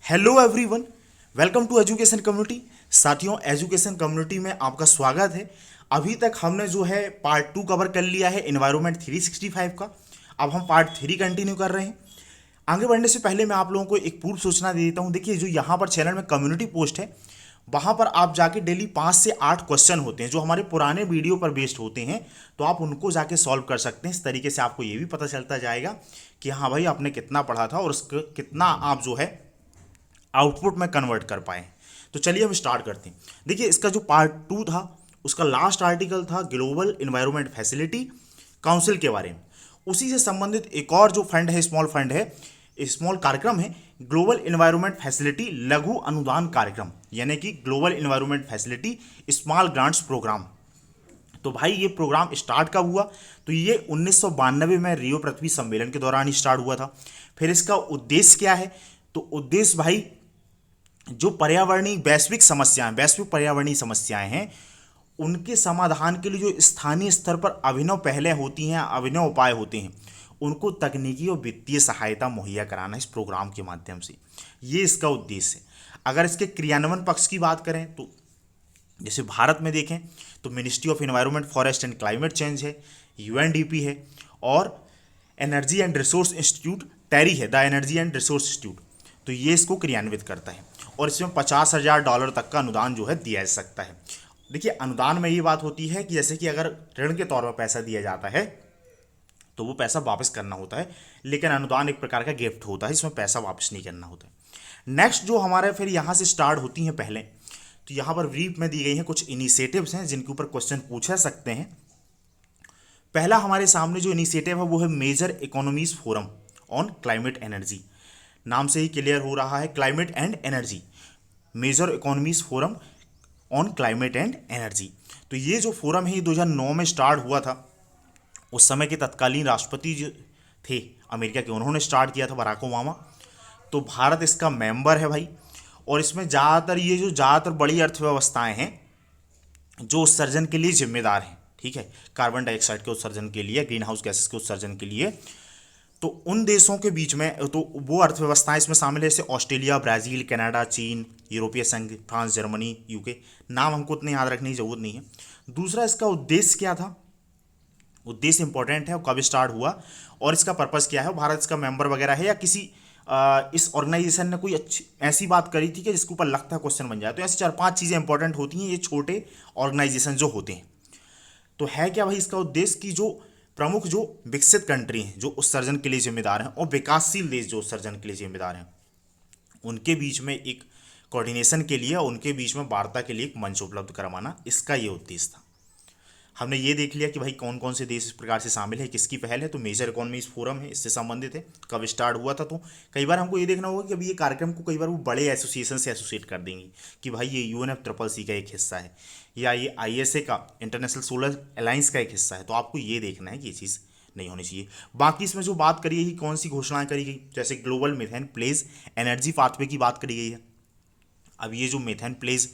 Hello everyone, welcome to education community. साथियों, education community में आपका स्वागत है। अभी तक हमने जो है पार्ट 2 कवर कर लिया है एनवायरनमेंट 365 का। अब हम पार्ट 3 कंटिन्यू कर रहे हैं। आगे बढ़ने से पहले मैं आप लोगों को एक पूर्व सूचना दे देता हूं। देखिए, जो यहाँ पर चैनल में कम्युनिटी पोस्ट है, वहाँ पर आप जाके डेली 5 से 8 क्वेश्चन होते हैं जो हमारे पुराने वीडियो पर बेस्ड होते हैं, तो आप उनको जाके सॉल्व कर सकते हैं। इस तरीके से आपको ये भी पता चलता जाएगा कि हाँ भाई, आपने कितना पढ़ा था और उसका कितना आप जो है आउटपुट में कन्वर्ट कर पाए। तो चलिए हम स्टार्ट करते हैं। देखिए, इसका जो पार्ट 2 था उसका लास्ट आर्टिकल था ग्लोबल इन्वायरमेंट फैसिलिटी काउंसिल के बारे में। उसी से संबंधित एक और जो फंड है, स्मॉल फंड है, स्मॉल कार्यक्रम है, ग्लोबल इन्वायरमेंट फैसिलिटी लघु अनुदान कार्यक्रम, यानी कि global environment facility small grants programme. तो भाई, ये प्रोग्राम स्टार्ट कब हुआ? तो ये 1992 में रियो पृथ्वी सम्मेलन के दौरान ही स्टार्ट हुआ था। फिर इसका उद्देश्य क्या है? तो उद्देश्य भाई, जो पर्यावरणीय वैश्विक पर्यावरणीय समस्याएं हैं, उनके समाधान के लिए जो स्थानीय स्तर पर अभिनव पहलें होती हैं, अभिनव उपाय होते हैं, उनको तकनीकी और वित्तीय सहायता मुहैया कराना इस प्रोग्राम के माध्यम से, ये इसका उद्देश्य है। अगर इसके क्रियान्वयन पक्ष की बात करें तो जैसे भारत में देखें तो ministry of environment, forest and climate change है, यूएनडीपी है, और एनर्जी एंड रिसोर्स इंस्टीट्यूट टेरी है, the energy and resource institute. तो ये इसको क्रियान्वित करता है और इसमें $50,000 तक का अनुदान जो है दिया जा सकता है। देखिए, अनुदान में ये बात होती है कि जैसे कि अगर ऋण के तौर पर पैसा दिया जाता है तो वो पैसा वापस करना होता है, लेकिन अनुदान एक प्रकार का गिफ्ट होता है, इसमें पैसा वापस नहीं करना होता है। नेक्स्ट जो हमारे फिर यहाँ से स्टार्ट होती हैं पहले, तो यहाँ पर ब्रीफ में दी गई हैं कुछ इनिशिएटिव्स हैं जिनके ऊपर क्वेश्चन पूछा सकते हैं। पहला हमारे सामने जो इनिशिएटिव है वो है major economies forum on climate energy. नाम से ही क्लियर हो रहा है, climate and energy, major economies forum on climate and energy. तो ये जो फोरम है ये 2009 में स्टार्ट हुआ था। उस समय के तत्कालीन राष्ट्रपति जो थे अमेरिका के, उन्होंने स्टार्ट किया था, बराक ओबामा। तो भारत इसका मेंबर है भाई। और इसमें ज़्यादातर बड़ी अर्थव्यवस्थाएं हैं जो उत्सर्जन के लिए जिम्मेदार हैं, ठीक है, कार्बन डाइऑक्साइड के उत्सर्जन के लिए, ग्रीन हाउस गैसेस के उत्सर्जन के लिए। तो उन देशों के बीच में तो वो अर्थव्यवस्थाएं इसमें शामिल है, जैसे ऑस्ट्रेलिया, ब्राज़ील, कनाडा, चीन, यूरोपीय संघ, फ्रांस, जर्मनी, यूके। नाम हमको उतने याद रखने की जरूरत नहीं है। दूसरा, इसका उद्देश्य क्या था? उद्देश्य इंपॉर्टेंट है और कब स्टार्ट हुआ और इसका पर्पस क्या है, भारत इसका मेंबर वगैरह है या किसी इस ऑर्गेनाइजेशन ने कोई अच्छी ऐसी बात करी थी कि जिसके ऊपर लगता है क्वेश्चन बन जाए। तो ऐसी 4-5 चीज़ें इंपॉर्टेंट होती हैं ये छोटे ऑर्गेनाइजेशन जो होते हैं। तो है क्या भाई इसका उद्देश्य कि जो प्रमुख जो विकसित कंट्री हैं जो उत्सर्जन के लिए जिम्मेदार हैं और विकासशील देश जो उत्सर्जन के लिए जिम्मेदार हैं, उनके बीच में एक कोऑर्डिनेशन के लिए, उनके बीच में वार्ता के लिए एक मंच उपलब्ध करवाना, इसका ये उद्देश्य था। हमने ये देख लिया कि भाई कौन कौन से देश इस प्रकार से शामिल है, किसकी पहल है। तो मेजर इकोनॉमीज फोरम है, इससे संबंधित है, कब स्टार्ट हुआ था। तो कई बार हमको ये देखना होगा कि अभी ये कार्यक्रम को कई बार वो बड़े एसोसिएशन से एसोसिएट कर देंगे कि भाई ये UNFCCC का एक हिस्सा है या ये ISA का, इंटरनेशनल सोलर अलायंस का एक हिस्सा है। तो आपको ये देखना है कि ये चीज़ नहीं होनी चाहिए। बाकी इसमें जो बात करी गई, कौन सी घोषणाएं करी गई, जैसे global methane pledge energy pathway की बात करी गई है। अब ये जो मीथेन प्लेज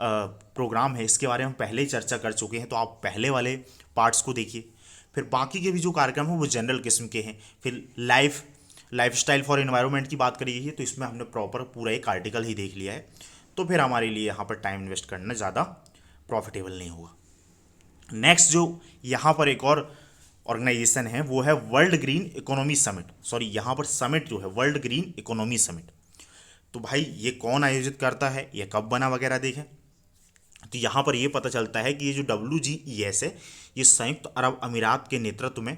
प्रोग्राम है, इसके बारे में हम पहले ही चर्चा कर चुके हैं, तो आप पहले वाले पार्ट्स को देखिए। फिर बाकी के भी जो कार्यक्रम हैं वो जनरल किस्म के हैं। फिर लाइफस्टाइल फॉर एनवायरनमेंट की बात करी गई है, तो इसमें हमने प्रॉपर पूरा एक आर्टिकल ही देख लिया है। तो फिर हमारे लिए यहाँ पर टाइम इन्वेस्ट करना ज़्यादा प्रॉफिटेबल नहीं होगा। नेक्स्ट जो यहाँ पर एक और ऑर्गेनाइजेशन है वो है world green economy summit. Sorry, यहाँ पर समिट जो है वर्ल्ड ग्रीन इकोनॉमी समिट। तो भाई ये कौन आयोजित करता है, ये कब बना वगैरह देखें। तो यहाँ पर ये पता चलता है कि ये जो WGES है, ये संयुक्त अरब अमीरात के नेतृत्व में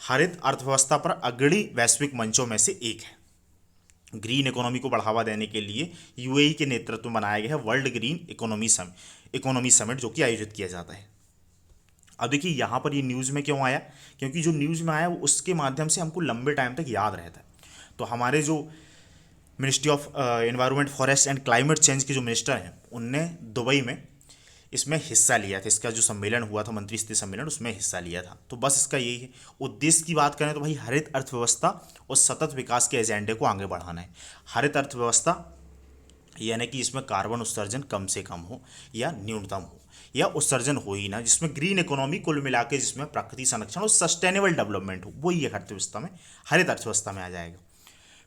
हरित अर्थव्यवस्था पर अग्रणी वैश्विक मंचों में से एक है। ग्रीन इकोनॉमी को बढ़ावा देने के लिए UAE के नेतृत्व में बनाया गया है वर्ल्ड ग्रीन इकोनॉमी समिट, जो कि आयोजित किया जाता है। अब देखिए यहाँ पर ये न्यूज़ में क्यों आया, क्योंकि जो न्यूज़ में आया वो उसके माध्यम से हमको लंबे टाइम तक याद रहता है। तो हमारे जो ministry of environment, forest and climate change के जो मिनिस्टर हैं, उनने दुबई में इसमें हिस्सा लिया था। इसका जो सम्मेलन हुआ था, मंत्री स्तरीय सम्मेलन, उसमें हिस्सा लिया था। तो बस इसका यही है उद्देश्य की बात करें तो भाई हरित अर्थव्यवस्था और सतत विकास के एजेंडे को आगे बढ़ाना है। हरित अर्थव्यवस्था यानी कि इसमें कार्बन उत्सर्जन कम से कम हो या न्यूनतम हो या उत्सर्जन हो ही ना, जिसमें ग्रीन इकोनॉमी कुल मिला के जिसमें प्रकृति संरक्षण और सस्टेनेबल डेवलपमेंट हो, वो ये अर्थव्यवस्था में, हरित अर्थव्यवस्था में आ जाएगा।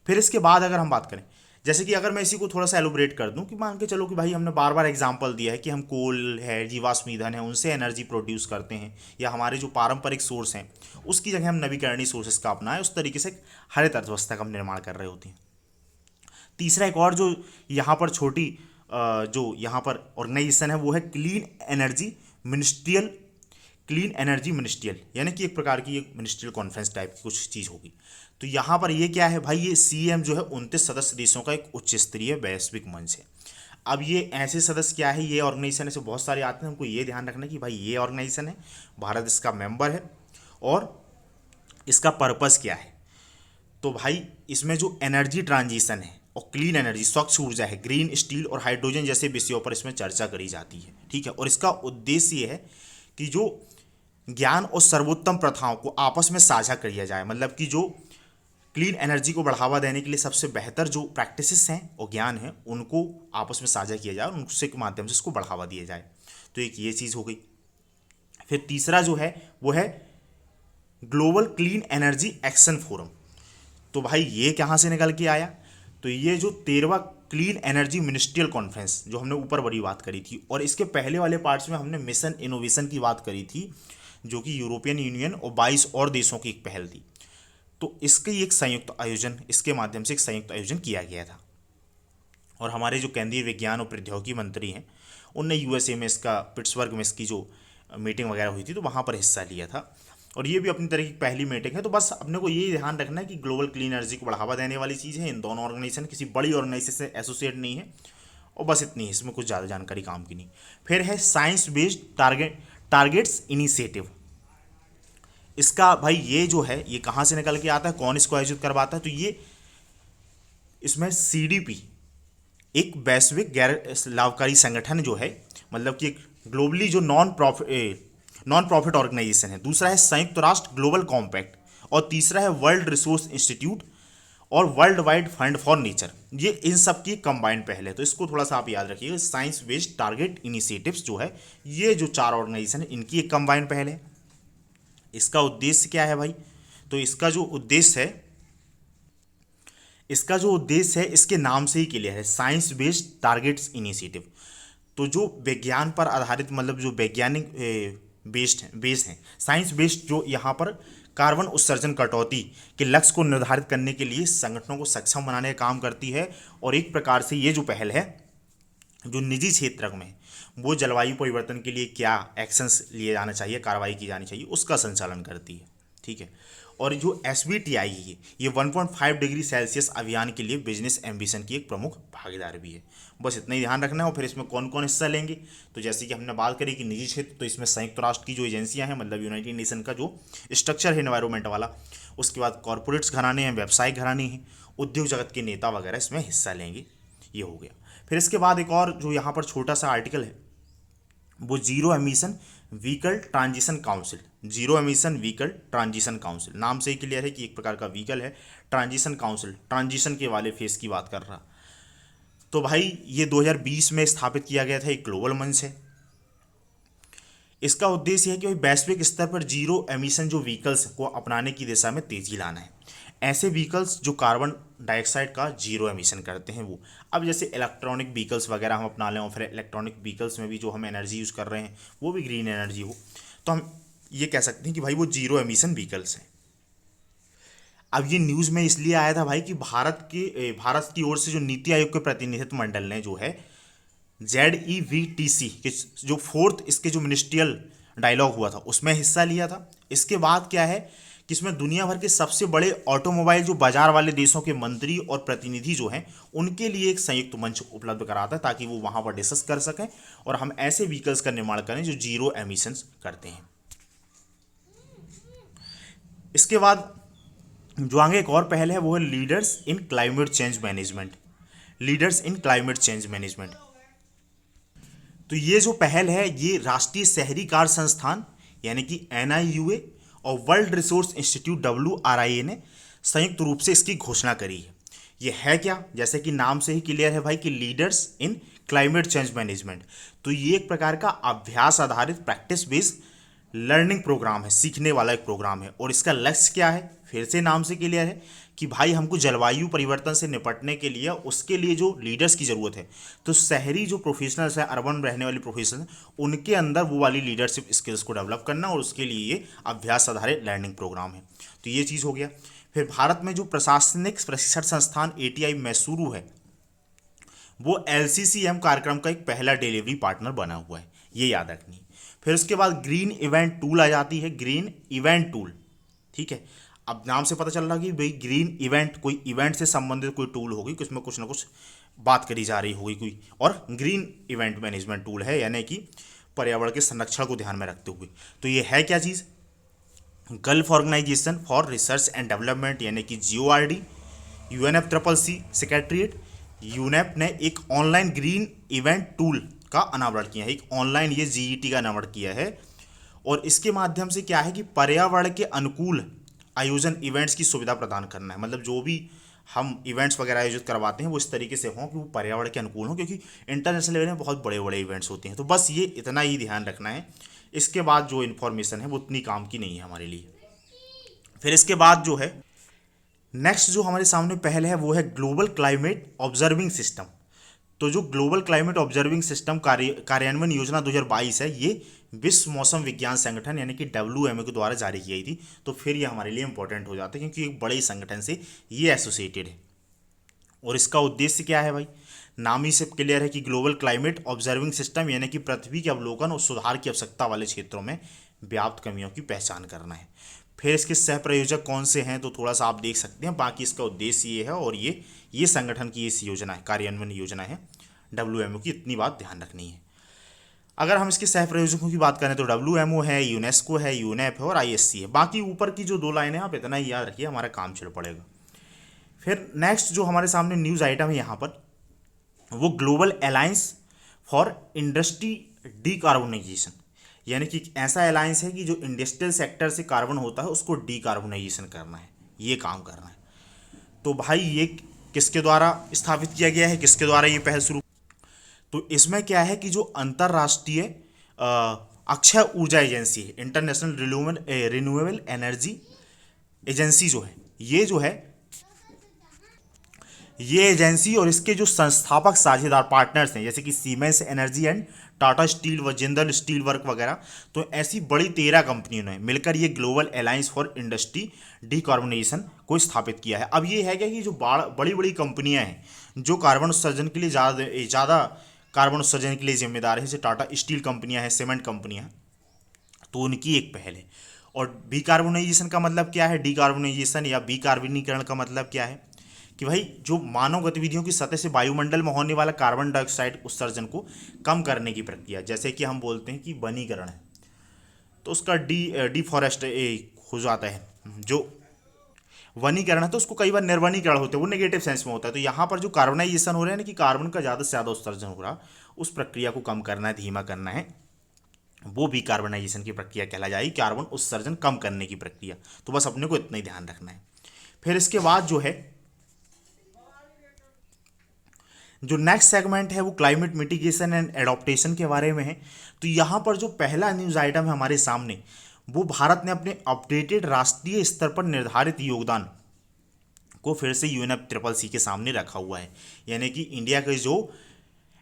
फिर इसके बाद अगर हम बात करें, जैसे कि अगर मैं इसी को थोड़ा सा एलोबरेट कर दूं कि मान के चलो कि भाई हमने बार बार एग्जांपल दिया है कि हम कोल है, जीवाश्म ईंधन है, उनसे एनर्जी प्रोड्यूस करते हैं, या हमारे जो पारंपरिक सोर्स हैं उसकी जगह हम नवीकरणीय सोर्सेस का अपनाएं, उस तरीके से एक हरित अर्थव्यवस्था का हम निर्माण कर रहे होते हैं। तीसरा एक और जो यहाँ पर छोटी जो यहाँ पर ऑर्गेनाइजेशन है वो है clean energy ministerial, clean energy ministerial, यानी कि एक प्रकार की एक मिनिस्ट्रियल कॉन्फ्रेंस टाइप की कुछ चीज़ होगी। तो यहाँ पर ये क्या है भाई, ये CEM जो है 29 सदस्य देशों का एक उच्च स्तरीय वैश्विक मंच है। अब ये ऐसे सदस्य क्या है, ये ऑर्गेनाइजेशन ऐसे बहुत सारे आते हैं, हमको ये ध्यान रखना है कि भाई ये ऑर्गेनाइजेशन है, भारत इसका मेंबर है, और इसका पर्पस क्या है। तो भाई इसमें जो एनर्जी ट्रांजिशन है और क्लीन एनर्जी, स्वच्छ ऊर्जा है, ग्रीन स्टील और हाइड्रोजन जैसे विषयों पर इसमें चर्चा करी जाती है, ठीक है। और इसका उद्देश्य ये है कि जो ज्ञान और सर्वोत्तम प्रथाओं को आपस में साझा किया जाए, मतलब कि जो क्लीन एनर्जी को बढ़ावा देने के लिए सबसे बेहतर जो प्रैक्टिसेस हैं और ज्ञान है उनको आपस में साझा किया जाए और उनसे के माध्यम से इसको बढ़ावा दिया जाए। तो एक ये चीज़ हो गई। फिर तीसरा जो है वो है global clean energy action forum. तो भाई ये कहाँ से निकल के आया, तो ये जो 13वां क्लीन एनर्जी मिनिस्ट्रियल कॉन्फ्रेंस जो हमने ऊपर बड़ी बात करी थी, और इसके पहले वाले पार्ट्स में हमने मिशन इनोवेशन की बात करी थी जो कि यूरोपियन यूनियन और 22 और देशों की एक पहल थी। तो इसके एक संयुक्त आयोजन, इसके माध्यम से एक संयुक्त आयोजन किया गया था, और हमारे जो केंद्रीय विज्ञान और प्रौद्योगिकी मंत्री हैं उनने USA में इसका, पिट्सबर्ग में इसकी जो मीटिंग वगैरह हुई थी तो वहाँ पर हिस्सा लिया था, और ये भी अपनी तरह की पहली मीटिंग है। तो बस अपने को ये ध्यान रखना है कि ग्लोबल क्लीन एनर्जी को बढ़ावा देने वाली चीज़ है, इन दोनों ऑर्गेनाइजेशन किसी बड़ी ऑर्गेनाइजेशन से एसोसिएट नहीं है, और बस इतनी है, इसमें कुछ ज़्यादा जानकारी काम की नहीं। फिर है साइंस बेस्ड टारगेट्स इनिशिएटिव। इसका भाई ये जो है ये कहाँ से निकल के आता है, कौन इसको आयोजित करवाता है, तो ये इसमें CDP एक वैश्विक गैर लाभकारी संगठन जो है, मतलब कि एक ग्लोबली जो नॉन प्रॉफिट ऑर्गेनाइजेशन है। दूसरा है संयुक्त राष्ट्र ग्लोबल कॉम्पैक्ट, और तीसरा है वर्ल्ड रिसोर्स इंस्टीट्यूट और world wide fund for nature. ये इन सब की कंबाइंड पहल है, तो इसको थोड़ा सा आप याद रखिएगा। साइंस बेस्ड टारगेट इनिशिएटिव्स जो है ये जो 4 ऑर्गेनाइजेशन है इनकी एक कंबाइंड पहल है। इसका उद्देश्य क्या है भाई, तो इसका जो उद्देश्य है इसके नाम से ही क्लियर है, साइंस बेस्ड टारगेट्स इनिशिएटिव। तो जो विज्ञान पर आधारित, मतलब जो वैज्ञानिक बेस्ड हैं, साइंस बेस्ड, जो यहाँ पर कार्बन उत्सर्जन कटौती के लक्ष्य को निर्धारित करने के लिए संगठनों को सक्षम बनाने का काम करती है। और एक प्रकार से ये जो पहल है जो निजी क्षेत्र में वो जलवायु परिवर्तन के लिए क्या एक्शंस लिए जाना चाहिए, कार्रवाई की जानी चाहिए, उसका संचालन करती है, ठीक है। और जो SBTI है ये 1.5 डिग्री सेल्सियस अभियान के लिए बिजनेस एम्बिशन की एक प्रमुख भागीदार भी है। बस इतना ही ध्यान रखना है। और फिर इसमें कौन कौन हिस्सा लेंगे, तो जैसे कि हमने बात करी कि निजी क्षेत्र, तो इसमें संयुक्त राष्ट्र की जो एजेंसियां हैं, मतलब यूनाइटेड नेशन का जो स्ट्रक्चर है एनवायरमेंट वाला, उसके बाद कॉरपोरेट्स घराने हैं, व्यावसायिक घराने हैं, उद्योग जगत के नेता वगैरह इसमें हिस्सा लेंगे। ये हो गया। फिर इसके बाद एक और जो यहाँ पर छोटा सा आर्टिकल है वो zero emission vehicle transition council. Zero emission vehicle transition council, नाम से ही क्लियर है कि एक प्रकार का व्हीकल है। ट्रांजिशन काउंसिल ट्रांजिशन के वाले फेस की बात कर रहा। तो भाई ये 2020 में स्थापित किया गया था, एक ग्लोबल मंच है। इसका उद्देश्य है कि वैश्विक स्तर पर जीरो एमिशन जो व्हीकल्स को अपनाने की दिशा में तेजी लाना है। ऐसे व्हीकल्स जो कार्बन डाइऑक्साइड का जीरो एमिशन करते हैं वो। अब जैसे इलेक्ट्रॉनिक व्हीकल्स वगैरह हम अपना लें, और फिर इलेक्ट्रॉनिक व्हीकल्स में भी जो हम एनर्जी यूज़ कर रहे हैं वो भी ग्रीन एनर्जी हो, तो हम ये कह सकते हैं कि भाई वो जीरो एमिशन व्हीकल्स हैं। अब ये न्यूज़ में इसलिए आया था भाई कि भारत की ओर से जो नीति आयोग के प्रतिनिधित्व मंडल ने जो है ZEVTC के जो 4th इसके जो मिनिस्ट्रियल डायलॉग हुआ था उसमें हिस्सा लिया था। इसके बाद क्या है कि इसमें दुनिया भर के सबसे बड़े ऑटोमोबाइल जो बाजार वाले देशों के मंत्री और प्रतिनिधि जो हैं उनके लिए एक संयुक्त मंच उपलब्ध कराता है, ताकि वो वहाँ पर डिस्कस कर सकें और हम ऐसे व्हीकल्स का निर्माण करें जो जीरो एमिशंस करते हैं। इसके बाद जो आगे एक और पहल है वो है leaders in climate change management. Leaders in climate change management, तो ये जो पहल है ये राष्ट्रीय शहरी कार्य संस्थान यानी कि NIUA और वर्ल्ड रिसोर्स इंस्टीट्यूट WRIA ने संयुक्त रूप से इसकी घोषणा करी है। ये है क्या, जैसे कि नाम से ही क्लियर है भाई कि leaders in climate change management. तो ये एक प्रकार का अभ्यास आधारित प्रैक्टिस बेस्ड लर्निंग प्रोग्राम है, सीखने वाला एक प्रोग्राम है। और इसका लक्ष्य क्या है, फिर से नाम से क्लियर है कि भाई हमको जलवायु परिवर्तन से निपटने के लिए उसके लिए जो लीडर्स की ज़रूरत है, तो शहरी जो प्रोफेशनल्स हैं, अर्बन रहने वाले प्रोफेशनल, उनके अंदर वो वाली लीडरशिप स्किल्स को डेवलप करना, और उसके लिए ये अभ्यास आधारित लर्निंग प्रोग्राम है। तो ये चीज़ हो गया। फिर भारत में जो प्रशासनिक प्रशिक्षण संस्थान ATI मैसूरू है, वो LCCM कार्यक्रम का एक पहला डिलीवरी पार्टनर बना हुआ है, ये याद रखनी है। फिर उसके बाद ग्रीन इवेंट टूल आ जाती है, ग्रीन इवेंट टूल, ठीक है। अब नाम से पता चल रहा कि भाई ग्रीन इवेंट, कोई इवेंट से संबंधित कोई टूल होगी, उसमें कुछ ना कुछ बात करी जा रही होगी कोई, और ग्रीन इवेंट मैनेजमेंट टूल है, यानी कि पर्यावरण के संरक्षण को ध्यान में रखते हुए। तो ये है क्या चीज़? Gulf organization for research and development, यानी कि GORD, UNFCCC सेक्रेटरीट, यूनेप ने एक ऑनलाइन ग्रीन इवेंट टूल का अनावरण किया है, एक ऑनलाइन ये GET का अनावरण किया है। और इसके माध्यम से क्या है कि पर्यावरण के अनुकूल आयोजन इवेंट्स की सुविधा प्रदान करना है। मतलब जो भी हम इवेंट्स वगैरह आयोजित करवाते हैं वो इस तरीके से हों कि वो पर्यावरण के अनुकूल हों, क्योंकि इंटरनेशनल लेवल में बहुत बड़े बड़े इवेंट्स होते हैं। तो बस ये इतना ही ध्यान रखना है। इसके बाद जो इन्फॉर्मेशन है वो उतनी काम की नहीं है हमारे लिए। फिर इसके बाद जो है नेक्स्ट जो हमारे सामने पहल है वो है ग्लोबल क्लाइमेट ऑब्जर्विंग सिस्टम। तो जो ग्लोबल क्लाइमेट ऑब्जर्विंग सिस्टम कार्यान्वयन योजना 2022 है, ये विश्व मौसम विज्ञान संगठन यानी कि WMO के द्वारा जारी की गई थी। तो फिर ये हमारे लिए इंपॉर्टेंट हो जाता है, क्योंकि एक बड़े संगठन से ये एसोसिएटेड है। और इसका उद्देश्य क्या है भाई? नाम ही से क्लियर है कि ग्लोबल क्लाइमेट ऑब्जर्विंग सिस्टम, यानी कि पृथ्वी के अवलोकन और सुधार की आवश्यकता वाले क्षेत्रों में व्याप्त कमियों की पहचान करना है। फिर इसके सह प्रयोजक कौन से हैं, तो थोड़ा सा आप देख सकते हैं। बाकी इसका उद्देश्य ये है, और ये संगठन की इस योजना है, कार्यान्वयन योजना है WMO की, इतनी बात ध्यान रखनी है। अगर हम इसके सह प्रयोजकों की बात करें तो WMO है, यूनेस्को है, यूनेप है और ISC है। बाकी ऊपर की जो 2 लाइनें आप इतना ही याद रखिए, हमारा काम चल पड़ेगा। फिर नेक्स्ट जो हमारे सामने न्यूज़ आइटम है यहाँ पर, वो global alliance for industry decarbonisation, यानी कि ऐसा अलायंस है कि जो इंडस्ट्रियल सेक्टर से कार्बन होता है उसको डीकार्बोनाइजेशन करना है, ये काम करना है। तो भाई ये किसके द्वारा स्थापित किया गया है, किसके द्वारा ये पहल शुरू? तो इसमें क्या है कि जो अंतर्राष्ट्रीय अक्षय ऊर्जा एजेंसी है, इंटरनेशनल रिन्यूएबल एनर्जी एजेंसी जो है, ये एजेंसी और इसके जो संस्थापक साझेदार पार्टनर्स हैं, जैसे कि siemens energy and Tata steel व जिंदल स्टील वर्क वगैरह, तो ऐसी बड़ी 13 कंपनियों ने मिलकर ये global alliance for industry decarbonisation को स्थापित किया है। अब ये है क्या कि जो बड़ी बड़ी कंपनियां हैं जो कार्बन उत्सर्जन के लिए ज़्यादा कार्बन उत्सर्जन के लिए जिम्मेदार है, जैसे टाटा स्टील कंपनियां हैं, सीमेंट कंपनियां हैं, तो उनकी एक पहल है। और डीकार्बोनाइजेशन का मतलब क्या है, डीकार्बोनाइजेशन या विकार्बनीकरण का मतलब क्या है कि भाई जो मानव गतिविधियों की सतह से वायुमंडल में होने वाला कार्बन डाइऑक्साइड उत्सर्जन को कम करने की प्रक्रिया, जैसे कि हम बोलते हैं कि वनीकरण है, तो उसका डिफॉरेस्ट हो जाता है। जो वनीकरण है तो उसको कई बार निर्वनीकरण होते हैं, वो नेगेटिव सेंस में होता है। तो यहाँ पर जो कार्बनाइजेशन हो रहा है ना, कि कार्बन का ज़्यादा से ज़्यादा उत्सर्जन हो रहा, उस प्रक्रिया को कम करना है, धीमा करना है, वो भी कार्बनाइजेशन की प्रक्रिया कहला जाएगी, कार्बन उत्सर्जन कम करने की प्रक्रिया। तो बस अपने को इतना ही ध्यान रखना है। फिर इसके बाद जो है जो नेक्स्ट सेगमेंट है वो क्लाइमेट मिटिगेशन एंड एडॉप्टेशन के बारे में है। तो यहाँ पर जो पहला न्यूज़ आइटम है हमारे सामने, वो भारत ने अपने अपडेटेड राष्ट्रीय स्तर पर निर्धारित योगदान को फिर से UNFCCC के सामने रखा हुआ है। यानी कि इंडिया के जो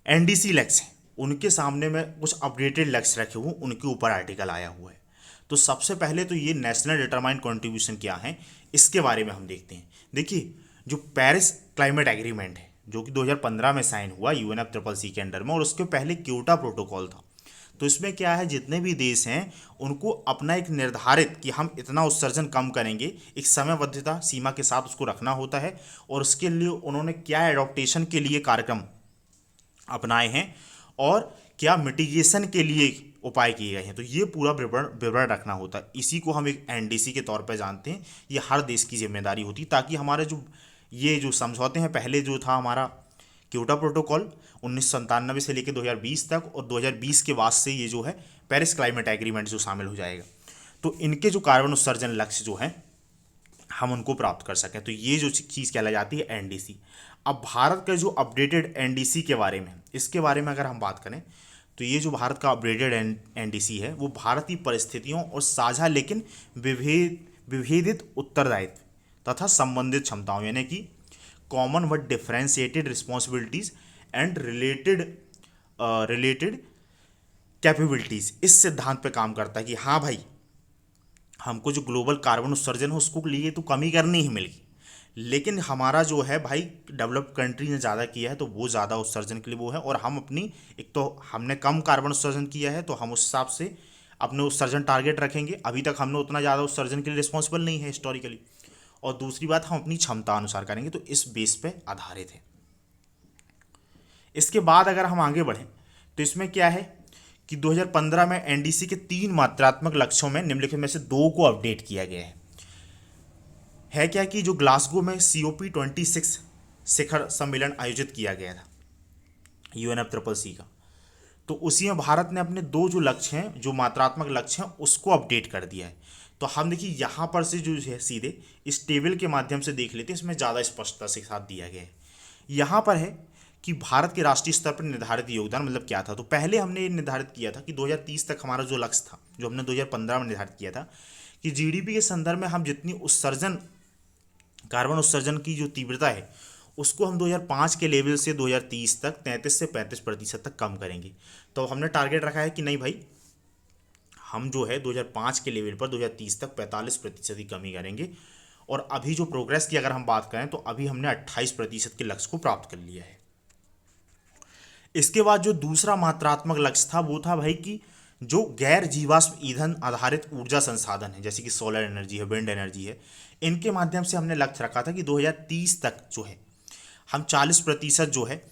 NDC लक्ष्य हैं उनके सामने में कुछ अपडेटेड लक्ष्य रखे हुए, उनके ऊपर आर्टिकल आया हुआ है। तो सबसे पहले तो ये नेशनल डिटरमाइंड कॉन्ट्रीब्यूशन क्या है, इसके बारे में हम देखते हैं। देखिए, जो पेरिस क्लाइमेट एग्रीमेंट है जो कि 2015 में साइन हुआ UNFCCC के अंडर में, और उसके पहले क्योटो प्रोटोकॉल था। तो इसमें क्या है, जितने भी देश हैं उनको अपना एक निर्धारित कि हम इतना उत्सर्जन कम करेंगे, एक समयबद्धता सीमा के साथ उसको रखना होता है। और उसके लिए उन्होंने क्या एडॉप्टेशन के लिए कार्यक्रम अपनाए हैं और क्या मिटिगेशन के लिए उपाय किए गए हैं, तो ये पूरा विवरण रखना होता है। इसी को हम एक NDC के तौर पर जानते हैं। ये हर देश की जिम्मेदारी होती है, ताकि हमारे जो समझौते हैं, पहले जो था हमारा क्योटो प्रोटोकॉल 1997 से लेकर 2020 तक, और 2020 के बाद से ये जो है पेरिस क्लाइमेट एग्रीमेंट जो शामिल हो जाएगा, तो इनके जो कार्बन उत्सर्जन लक्ष्य जो हैं हम उनको प्राप्त कर सकें, तो ये जो चीज़ कहलाई जाती है NDC। अब भारत का जो अपडेटेड NDC के बारे में, इसके बारे में अगर हम बात करें, तो ये जो भारत का अपडेटेड NDC है वो भारतीय परिस्थितियों और साझा लेकिन विभेदित उत्तरदायित्व, तथा संबंधित क्षमताओं, यानी कि common but differentiated responsibilities and related capabilities, इस सिद्धांत पे काम करता है कि हाँ भाई, हमको जो ग्लोबल कार्बन उत्सर्जन है उसको लिए तो कमी करनी ही मिलेगी, लेकिन हमारा जो है भाई डेवलप कंट्री ने ज़्यादा किया है तो वो ज़्यादा उत्सर्जन के लिए वो है, और हम अपनी, एक तो हमने कम कार्बन उत्सर्जन किया है तो हम उस हिसाब से अपने उत्सर्जन टारगेट रखेंगे। अभी तक हमने उतना ज़्यादा उत्सर्जन के लिए रिस्पॉन्सिबल नहीं है हिस्टोरिकली। और दूसरी बात, हम अपनी क्षमता अनुसार करेंगे, तो इस बेस पे आधारित है। इसके बाद अगर हम आगे बढ़ें तो इसमें क्या है कि 2015 में एनडीसी के 3 मात्रात्मक लक्ष्यों में निम्नलिखित में से 2 को अपडेट किया गया है क्या कि जो ग्लासगो में COP26 शिखर सम्मेलन आयोजित किया गया था UNFCCC का, तो उसी में भारत ने अपने 2 जो लक्ष्य हैं, जो मात्रात्मक लक्ष्य हैं, उसको अपडेट कर दिया है। तो हम देखिए यहाँ पर से जो है सीधे इस टेबल के माध्यम से देख लेते हैं, इसमें ज़्यादा स्पष्टता से साथ दिया गया है। यहाँ पर है कि भारत के राष्ट्रीय स्तर पर निर्धारित योगदान मतलब क्या था। तो पहले हमने ये निर्धारित किया था कि 2030 तक हमारा जो लक्ष्य था, जो हमने 2015 में निर्धारित किया था, कि जीडीपी के संदर्भ में हम जितनी उत्सर्जन, कार्बन उत्सर्जन की जो तीव्रता है, उसको हम 2005 के लेवल से 2030 तक 33 से 35% तक कम करेंगे। तो हमने टारगेट रखा है कि नहीं भाई, हम जो है 2005 के लेवल पर 2030 तक 45% की कमी करेंगे। और अभी जो प्रोग्रेस की अगर हम बात करें तो अभी हमने 28% के लक्ष्य को प्राप्त कर लिया है। इसके बाद जो दूसरा मात्रात्मक लक्ष्य था वो था भाई कि जो गैर जीवाश्म ईंधन आधारित ऊर्जा संसाधन है, जैसे कि सोलर एनर्जी है, विंड एनर्जी है, इनके माध्यम से हमने लक्ष्य रखा था कि 2030 तक जो है हम 40% जो है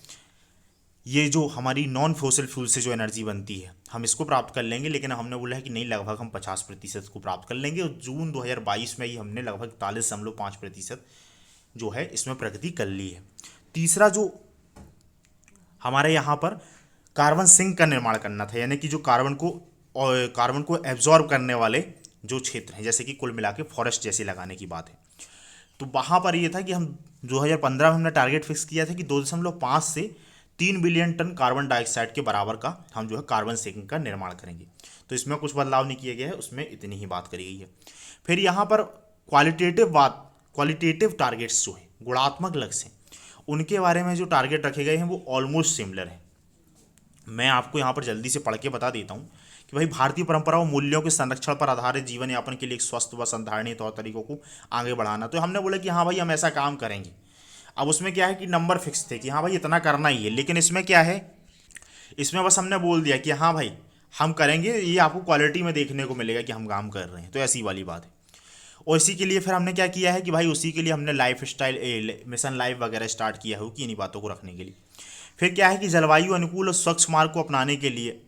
ये जो हमारी नॉन फोसिल फ्यूल से जो एनर्जी बनती है हम इसको प्राप्त कर लेंगे। लेकिन हमने बोला है कि नहीं, लगभग हम 50% को प्राप्त कर लेंगे। और जून 2022 में ही हमने लगभग 43.5% जो है इसमें प्रगति कर ली है। तीसरा जो हमारे यहाँ पर कार्बन सिंक का निर्माण करना था, यानी कि जो कार्बन को एब्जॉर्ब करने वाले जो क्षेत्र हैं, जैसे कि कुल मिला के फॉरेस्ट जैसे लगाने की बात है, तो वहाँ पर ये था कि हम 2015 में हमने टारगेट फिक्स किया था कि 2.5 से 3 बिलियन टन कार्बन डाइऑक्साइड के बराबर का हम जो है कार्बन सिंक का निर्माण करेंगे। तो इसमें कुछ बदलाव नहीं किया गया है, उसमें इतनी ही बात करी गई है। फिर यहाँ पर क्वालिटेटिव टारगेट्स जो है, गुणात्मक लक्ष्य हैं, उनके बारे में जो टारगेट रखे गए हैं वो ऑलमोस्ट सिमिलर है। मैं आपको यहाँ पर जल्दी से पढ़ के बता देता हूँ कि भाई भारतीय परंपरा और मूल्यों के संरक्षण पर आधारित जीवन यापन के लिए एक स्वस्थ व संधारणीय तौर तरीकों को आगे बढ़ाना। तो हमने बोला कि हाँ भाई हम ऐसा काम करेंगे। अब उसमें क्या है कि नंबर फिक्स थे कि हाँ भाई इतना करना ही है, लेकिन इसमें क्या है, इसमें बस हमने बोल दिया कि हाँ भाई हम करेंगे, ये आपको क्वालिटी में देखने को मिलेगा कि हम काम कर रहे हैं। तो ऐसी वाली बात है। और इसी के लिए फिर हमने क्या किया है कि भाई उसी के लिए हमने लाइफ स्टाइल मिशन लाइफ वगैरह स्टार्ट किया है कि इन्हीं बातों को रखने के लिए। फिर क्या है कि जलवायु अनुकूल और स्वच्छ मार्ग को अपनाने के लिए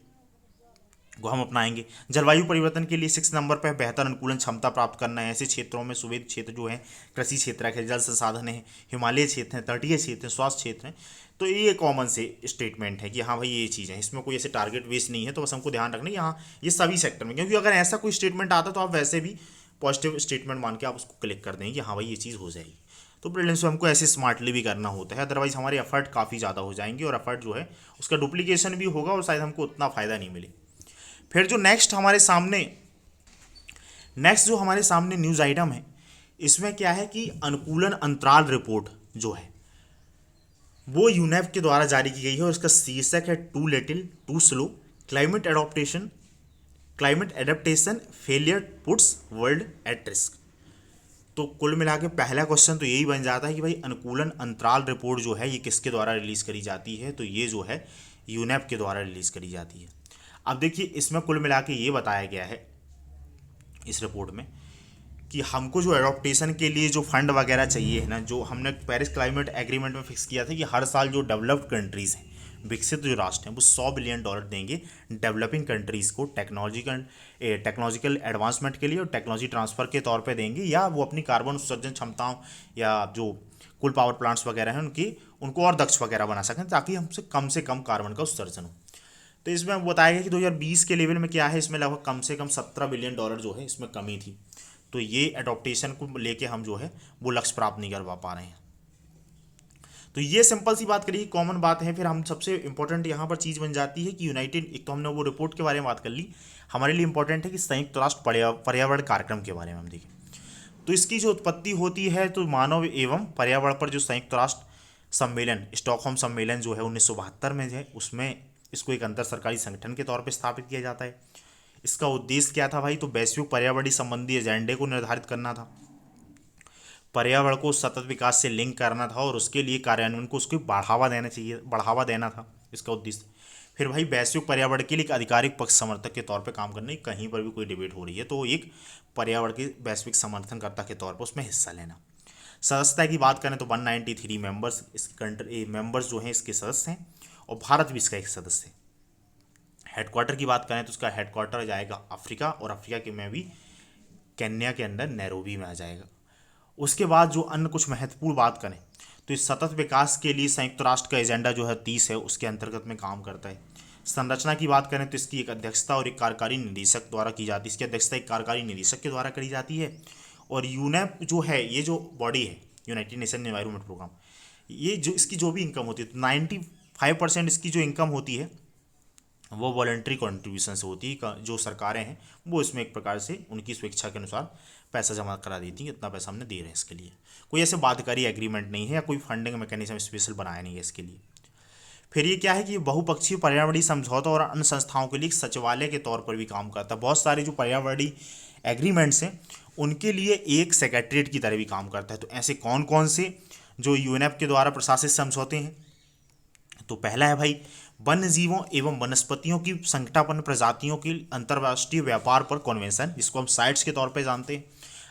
को हम अपनाएंगे। जलवायु परिवर्तन के लिए 6 नंबर पर बेहतर अनुकूलन क्षमता प्राप्त करना है। ऐसे क्षेत्रों में सुवेद क्षेत्र जो है, कृषि क्षेत्र है, जल संसाधन है, हिमालय क्षेत्र है, तटीय क्षेत्र है, स्वास्थ्य क्षेत्र है। तो ये कॉमन से स्टेटमेंट है कि हाँ भाई ये चीज़ है, इसमें कोई ऐसे टारगेट बेस नहीं है। तो बस हमको ध्यान रखना है यहाँ ये सभी सेक्टर में, क्योंकि अगर ऐसा कोई स्टेटमेंट आता तो आप वैसे भी पॉजिटिव स्टेटमेंट मान के आप उसको क्लिक कर देंगे कि हाँ भाई ये चीज़ हो जाएगी। तो प्रीलिम्स में हमको ऐसे स्मार्टली भी करना होता है, अदरवाइज हमारे एफर्ट काफ़ी ज़्यादा हो जाएंगे और एफर्ट जो है उसका डुप्लीकेशन भी होगा और शायद हमको उतना फ़ायदा नहीं मिले। फिर जो नेक्स्ट जो हमारे सामने न्यूज़ आइटम है, इसमें क्या है कि अनुकूलन अंतराल रिपोर्ट जो है वो यूनेप के द्वारा जारी की गई है और इसका शीर्षक है too little too slow, climate adaptation failure puts world at risk. तो कुल मिला के पहला क्वेश्चन तो यही बन जाता है कि भाई अनुकूलन अंतराल रिपोर्ट जो है ये किसके द्वारा रिलीज़ करी जाती है। तो ये जो है यूनेप के द्वारा रिलीज़ करी जाती है। अब देखिए इसमें कुल मिला के ये बताया गया है इस रिपोर्ट में कि हमको जो एडॉप्टेशन के लिए जो फंड वगैरह चाहिए है ना, जो हमने पेरिस क्लाइमेट एग्रीमेंट में फिक्स किया था कि हर साल जो डेवलप्ड कंट्रीज़ हैं, विकसित जो राष्ट्र हैं, वो $100 बिलियन देंगे डेवलपिंग कंट्रीज़ को टेक्नोलॉजिकल एडवांसमेंट के लिए और टेक्नोलॉजी ट्रांसफ़र के तौर पे देंगे, या वो अपनी कार्बन उत्सर्जन क्षमताओं या जो कुल पावर प्लांट्स वगैरह हैं उनको और दक्ष वगैरह बना सकें ताकि हमसे कम कार्बन का उत्सर्जन हो। तो इसमें बताया गया कि 2020 के लेवल में क्या है, इसमें लगभग कम से कम $17 बिलियन जो है इसमें कमी थी। तो ये एडॉप्टेशन को लेके हम जो है वो लक्ष्य प्राप्त नहीं करवा पा रहे हैं। तो ये सिंपल सी बात करिए, कॉमन बात है। फिर हम सबसे इंपॉर्टेंट यहाँ पर चीज़ बन जाती है कि यूनाइटेड, एक तो हमने वो रिपोर्ट के बारे में बात कर ली, हमारे लिए इंपॉर्टेंट है कि संयुक्त राष्ट्र पर्यावरण कार्यक्रम के बारे में हम देखें। तो इसकी जो उत्पत्ति होती है तो मानव एवं पर्यावरण पर जो संयुक्त राष्ट्र सम्मेलन स्टॉकहोम सम्मेलन जो है 1972 में है, उसमें इसको एक अंतर सरकारी संगठन के तौर पर स्थापित किया जाता है। इसका उद्देश्य क्या था भाई? तो वैश्विक पर्यावरणीय संबंधी एजेंडे को निर्धारित करना था, पर्यावरण को सतत विकास से लिंक करना था और उसके लिए कार्यान्वयन को उसको बढ़ावा देना था इसका उद्देश्य। फिर भाई वैश्विक पर्यावरण के लिए एक आधिकारिक पक्ष समर्थक के तौर पे काम करना, कहीं पर भी कोई डिबेट हो रही है तो एक पर्यावरण के वैश्विक समर्थनकर्ता के तौर पर उसमें हिस्सा लेना। सदस्यता की बात करें तो 193 मेंबर्स इसकी कंट्री मेंबर्स जो हैं इसके सदस्य हैं और भारत भी इसका एक सदस्य है। हेडक्वार्टर की बात करें तो उसका हेडक्वार्टर जाएगा अफ्रीका, और अफ्रीका के में भी केन्या के अंदर नैरोबी में आ जाएगा। उसके बाद जो अन्य कुछ महत्वपूर्ण बात करें तो इस सतत विकास के लिए संयुक्त राष्ट्र का एजेंडा जो है 30 है, उसके अंतर्गत में काम करता है। संरचना की बात करें तो इसकी एक अध्यक्षता और एक कार्यकारी निदेशक द्वारा की जाती है। इसकी अध्यक्षता एक कार्यकारी निदेशक के द्वारा करी जाती है। और यूनेप जो है, ये जो बॉडी है यूनाइटेड नेशन एनवायरनमेंट प्रोग्राम, ये जो इसकी जो भी इनकम होती है तो 95% इसकी जो इनकम होती है वो वॉलंटरी कॉन्ट्रीब्यूशन से होती है। जो सरकारें हैं वो इसमें एक प्रकार से उनकी स्वेच्छा के अनुसार पैसा जमा करा देती हैं, इतना पैसा हमने दे रहे हैं इसके लिए। कोई ऐसे बाध्यकारी एग्रीमेंट नहीं है या कोई फंडिंग मैकेनिज्म स्पेशल बनाया नहीं है इसके लिए। फिर ये क्या है कि ये बहुपक्षीय पर्यावरणीय समझौता और अन्य संस्थाओं के लिए एक सचिवालय के तौर पर भी काम करता है। बहुत सारे जो पर्यावरणीय एग्रीमेंट्स हैं उनके लिए एक सेक्रेटरीट की तरह भी काम करता है। तो ऐसे कौन कौन से जो यूएनएफ के द्वारा प्रशासित समझौते हैं? तो पहला है भाई वन्य जीवों एवं वनस्पतियों की संकटापन्न प्रजातियों के अंतर्राष्ट्रीय व्यापार पर कन्वेंशन, जिसको हम साइट्स के तौर पे जानते हैं।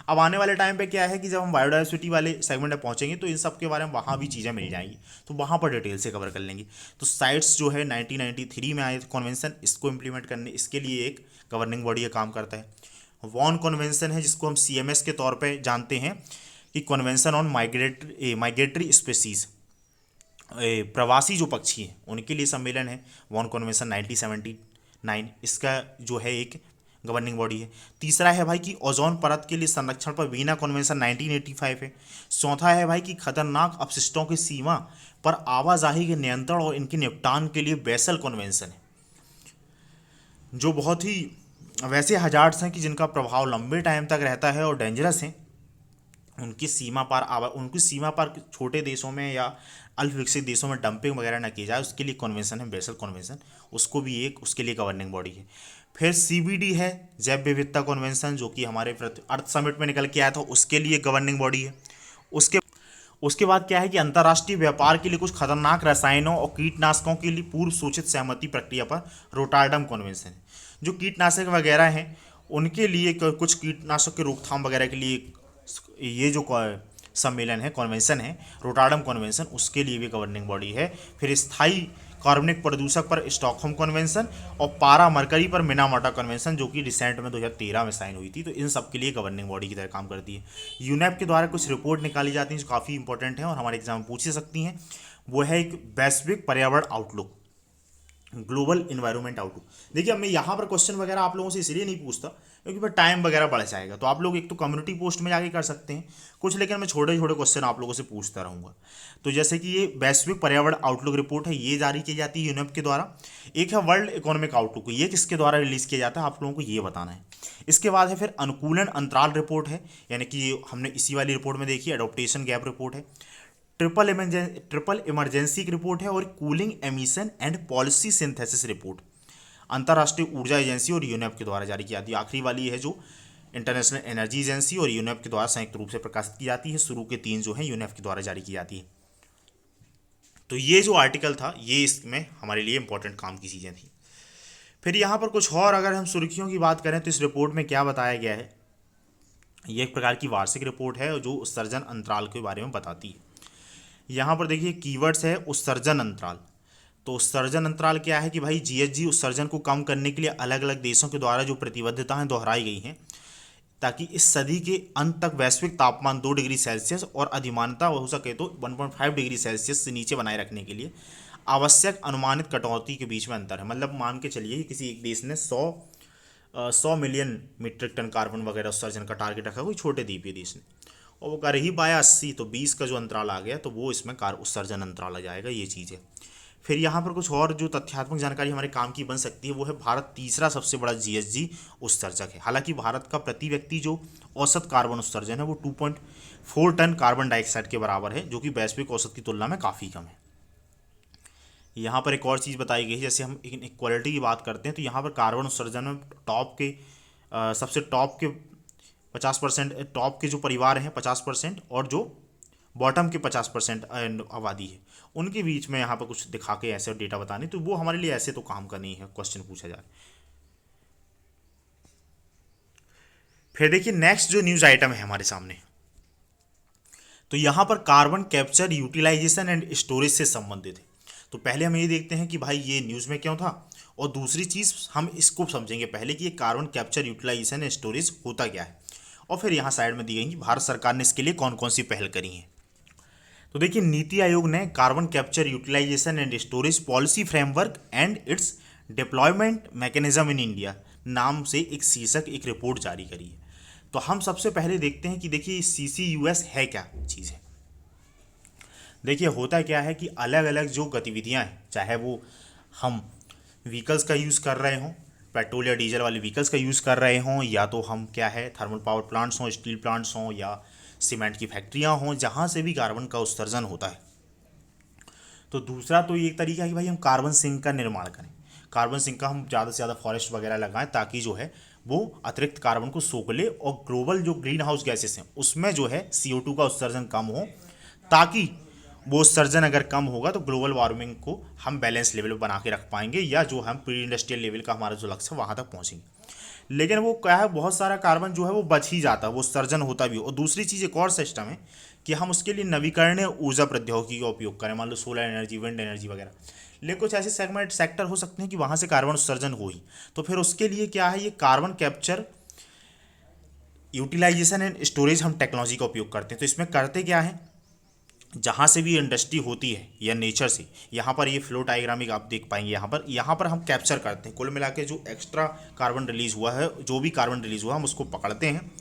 अब आने वाले टाइम पे क्या है कि जब हम बायोडाइवर्सिटी वाले सेगमेंट में पहुंचेंगे तो इन सब के बारे में वहाँ भी चीज़ें मिल जाएंगी, तो वहाँ पर डिटेल से कवर कर लेंगे। तो साइट्स जो है 1993 में आए थे कन्वेंशन, इसको इम्प्लीमेंट करने इसके लिए एक गवर्निंग बॉडी का काम करता है। वॉन कन्वेंशन है जिसको हम CMS के तौर पर जानते हैं कि कन्वेंशन ऑन माइग्रेटरी स्पेसीज, प्रवासी जो पक्षी हैं उनके लिए सम्मेलन है वॉन कन्वेंशन 1979, इसका जो है एक गवर्निंग बॉडी है। तीसरा है भाई कि ओजोन परत के लिए संरक्षण पर वीना कन्वेंशन 1985 है। चौथा है भाई कि खतरनाक अपशिष्टों की सीमा पर आवाजाही के नियंत्रण और इनके निपटान के लिए बेसल कन्वेंशन है, जो बहुत ही वैसे हजार्ड्स हैं कि जिनका प्रभाव लंबे टाइम तक रहता है और डेंजरस हैं, उनकी सीमा पर छोटे देशों में या अल्प विकसित देशों में डंपिंग वगैरह ना की जाए, उसके लिए कन्वेंशन है बेसल कन्वेंशन, उसको भी एक उसके लिए गवर्निंग बॉडी है। फिर CBD है जैव विविधता कन्वेंशन, जो कि हमारे अर्थ समिट में निकल के आया था, उसके लिए गवर्निंग बॉडी है। उसके बाद क्या है कि अंतर्राष्ट्रीय व्यापार के लिए कुछ खतरनाक रसायनों और कीटनाशकों के लिए पूर्व सूचित सहमति प्रक्रिया पर रोटरडम कन्वेंशन है। जो कीटनाशक वगैरह हैं उनके लिए कुछ कीटनाशक के रोकथाम वगैरह के लिए ये जो सम्मेलन है कन्वेंशन है रोटरडम कन्वेंशन, उसके लिए भी गवर्निंग बॉडी है। फिर स्थायी कार्बनिक प्रदूषक पर स्टॉकहोम कन्वेंशन और पारा मरकरी पर मिनामाटा कन्वेंशन, जो कि रिसेंट में 2013 में साइन हुई थी, तो इन सब के लिए गवर्निंग बॉडी की तरह काम करती है। यूनेप के द्वारा कुछ रिपोर्ट निकाली जाती हैं जो काफ़ी इंपॉर्टेंट है और हमारे एग्जाम में पूछ सकती हैं। वो है एक वैश्विक पर्यावरण आउटलुक, ग्लोबल इन्वायरमेंट आउटलुक। देखिए अब मैं यहाँ पर क्वेश्चन वगैरह आप लोगों से इसलिए नहीं पूछता क्योंकि फिर टाइम वगैरह बढ़ जाएगा, तो आप लोग एक तो कम्युनिटी पोस्ट में जाके कर सकते हैं कुछ, लेकिन मैं छोटे छोटे क्वेश्चन आप लोगों से पूछता रहूँगा। तो जैसे कि ये वैश्विक पर्यावरण आउटलुक रिपोर्ट है, ये जारी की जाती है यूनेप के द्वारा। एक है वर्ल्ड इकोनॉमिक आउटलुक, ये किसके द्वारा रिलीज किया जाता है आप लोगों को ये बताना है। इसके बाद है फिर अनुकूलन अंतराल रिपोर्ट है, यानी कि हमने इसी वाली रिपोर्ट में देखी एडॉप्टेशन गैप रिपोर्ट है। ट्रिपल इमरजेंसी की रिपोर्ट है और cooling emission and policy synthesis report अंतर्राष्ट्रीय ऊर्जा एजेंसी और यूनेप के द्वारा जारी की जाती है। आखिरी वाली है जो इंटरनेशनल एनर्जी एजेंसी और यूनेप के द्वारा संयुक्त रूप से प्रकाशित की जाती है। शुरू के 3 जो है यूनेप के द्वारा जारी की जाती है। तो ये जो आर्टिकल था ये इसमें हमारे लिए इंपॉर्टेंट काम की चीज़ें थी। फिर यहाँ पर कुछ और अगर हम सुर्खियों की बात करें तो इस रिपोर्ट में क्या बताया गया है, ये एक प्रकार की वार्षिक रिपोर्ट है जो उत्सर्जन अंतराल के बारे में बताती है। यहाँ पर देखिए कीवर्ड्स है उत्सर्जन अंतराल। तो उत्सर्जन अंतराल क्या है कि भाई GHG उत्सर्जन को कम करने के लिए अलग अलग देशों के द्वारा जो प्रतिबद्धताएं दोहराई गई हैं ताकि इस सदी के अंत तक वैश्विक तापमान 2 डिग्री सेल्सियस और अधिमानता हो सके तो 1.5 डिग्री सेल्सियस से नीचे बनाए रखने के लिए आवश्यक अनुमानित कटौती के बीच में अंतर है। मतलब मान के चलिए कि किसी एक देश ने 100 मिलियन मीट्रिक टन कार्बन वगैरह उत्सर्जन का टारगेट रखा, कोई छोटे द्वीपीय देश ने, और वो कर ही पाया 80, तो 20 का जो अंतराल आ गया तो वो इसमें उत्सर्जन अंतराल आ जाएगा, ये चीज़ है। फिर यहाँ पर कुछ और जो तथ्यात्मक जानकारी हमारे काम की बन सकती है वो है भारत तीसरा सबसे बड़ा जीएचजी उत्सर्जक है। हालांकि भारत का प्रति व्यक्ति जो औसत कार्बन उत्सर्जन है वो 2.4 टन कार्बन डाइऑक्साइड के बराबर है, जो कि वैश्विक औसत की तुलना में काफ़ी कम है। यहाँ पर एक और चीज़ बताई गई है, जैसे हम इक्वालिटी की बात करते हैं तो यहाँ पर कार्बन उत्सर्जन में सबसे टॉप के 50%, टॉप के जो परिवार हैं 50%, और जो बॉटम के 50% आबादी है उनके बीच में यहाँ पर कुछ दिखा के ऐसे डेटा बताने, तो वो हमारे लिए ऐसे तो काम का नहीं है, क्वेश्चन पूछा जाए। फिर देखिए नेक्स्ट जो न्यूज़ आइटम है हमारे सामने, तो यहाँ पर carbon capture utilisation and storage से संबंधित है। तो पहले हम ये देखते हैं कि भाई ये न्यूज़ में क्यों था, और दूसरी चीज़ हम इसको समझेंगे पहले कि ये carbon capture utilisation and storage होता क्या है, और फिर यहाँ साइड में दी गई कि भारत सरकार ने इसके लिए कौन कौन सी पहल करी है। तो देखिए नीति आयोग ने carbon capture utilisation and storage policy framework and its deployment mechanism in India नाम से एक शीर्षक एक रिपोर्ट जारी करी है। तो हम सबसे पहले देखते हैं कि देखिए CCUS है क्या चीज़ है। देखिए होता क्या है कि अलग अलग जो गतिविधियां हैं, चाहे वो हम व्हीकल्स का यूज़ कर रहे हों, पेट्रोल या डीजल वाले व्हीकल्स का यूज़ कर रहे हों, या तो हम क्या है थर्मल पावर प्लांट्स हों, स्टील प्लांट्स हों, या सीमेंट की फैक्ट्रियां हों, जहाँ से भी कार्बन का उत्सर्जन होता है। तो दूसरा तो ये एक तरीका है कि भाई हम कार्बन सिंक का निर्माण करें। कार्बन सिंक का हम ज़्यादा से ज़्यादा फॉरेस्ट वगैरह लगाएं ताकि जो है वो अतिरिक्त कार्बन को सोख ले, और ग्लोबल जो ग्रीन हाउस गैसेस हैं उसमें जो है CO2 का उत्सर्जन कम हो, ताकि वो उत्सर्जन अगर कम होगा तो ग्लोबल वार्मिंग को हम बैलेंस लेवल पर बना के रख पाएंगे, या जो हम प्री इंडस्ट्रियल लेवल का हमारा जो लक्ष्य है वहाँ तक पहुँचेंगे। लेकिन वो क्या है, बहुत सारा कार्बन जो है वो बच ही जाता है, वो उत्सर्जन होता भी हो। और दूसरी चीज़ एक और सिस्टम है कि हम उसके लिए नवीकरणीय ऊर्जा प्रौद्योगिकी का उपयोग करें, मान लो सोलर एनर्जी, विंड एनर्जी वगैरह। लेकिन कुछ ऐसे सेक्टर हो सकते हैं कि वहाँ से कार्बन उत्सर्जन हो ही, तो फिर उसके लिए क्या है, ये carbon capture utilisation and storage हम टेक्नोलॉजी का उपयोग करते हैं। तो इसमें करते क्या है, जहाँ से भी इंडस्ट्री होती है या नेचर से, यहाँ पर ये फ्लो डायग्राम एक आप देख पाएंगे, यहाँ पर हम कैप्चर करते हैं। कुल मिला के जो एक्स्ट्रा कार्बन रिलीज हुआ है, जो भी कार्बन रिलीज हुआ हम उसको पकड़ते हैं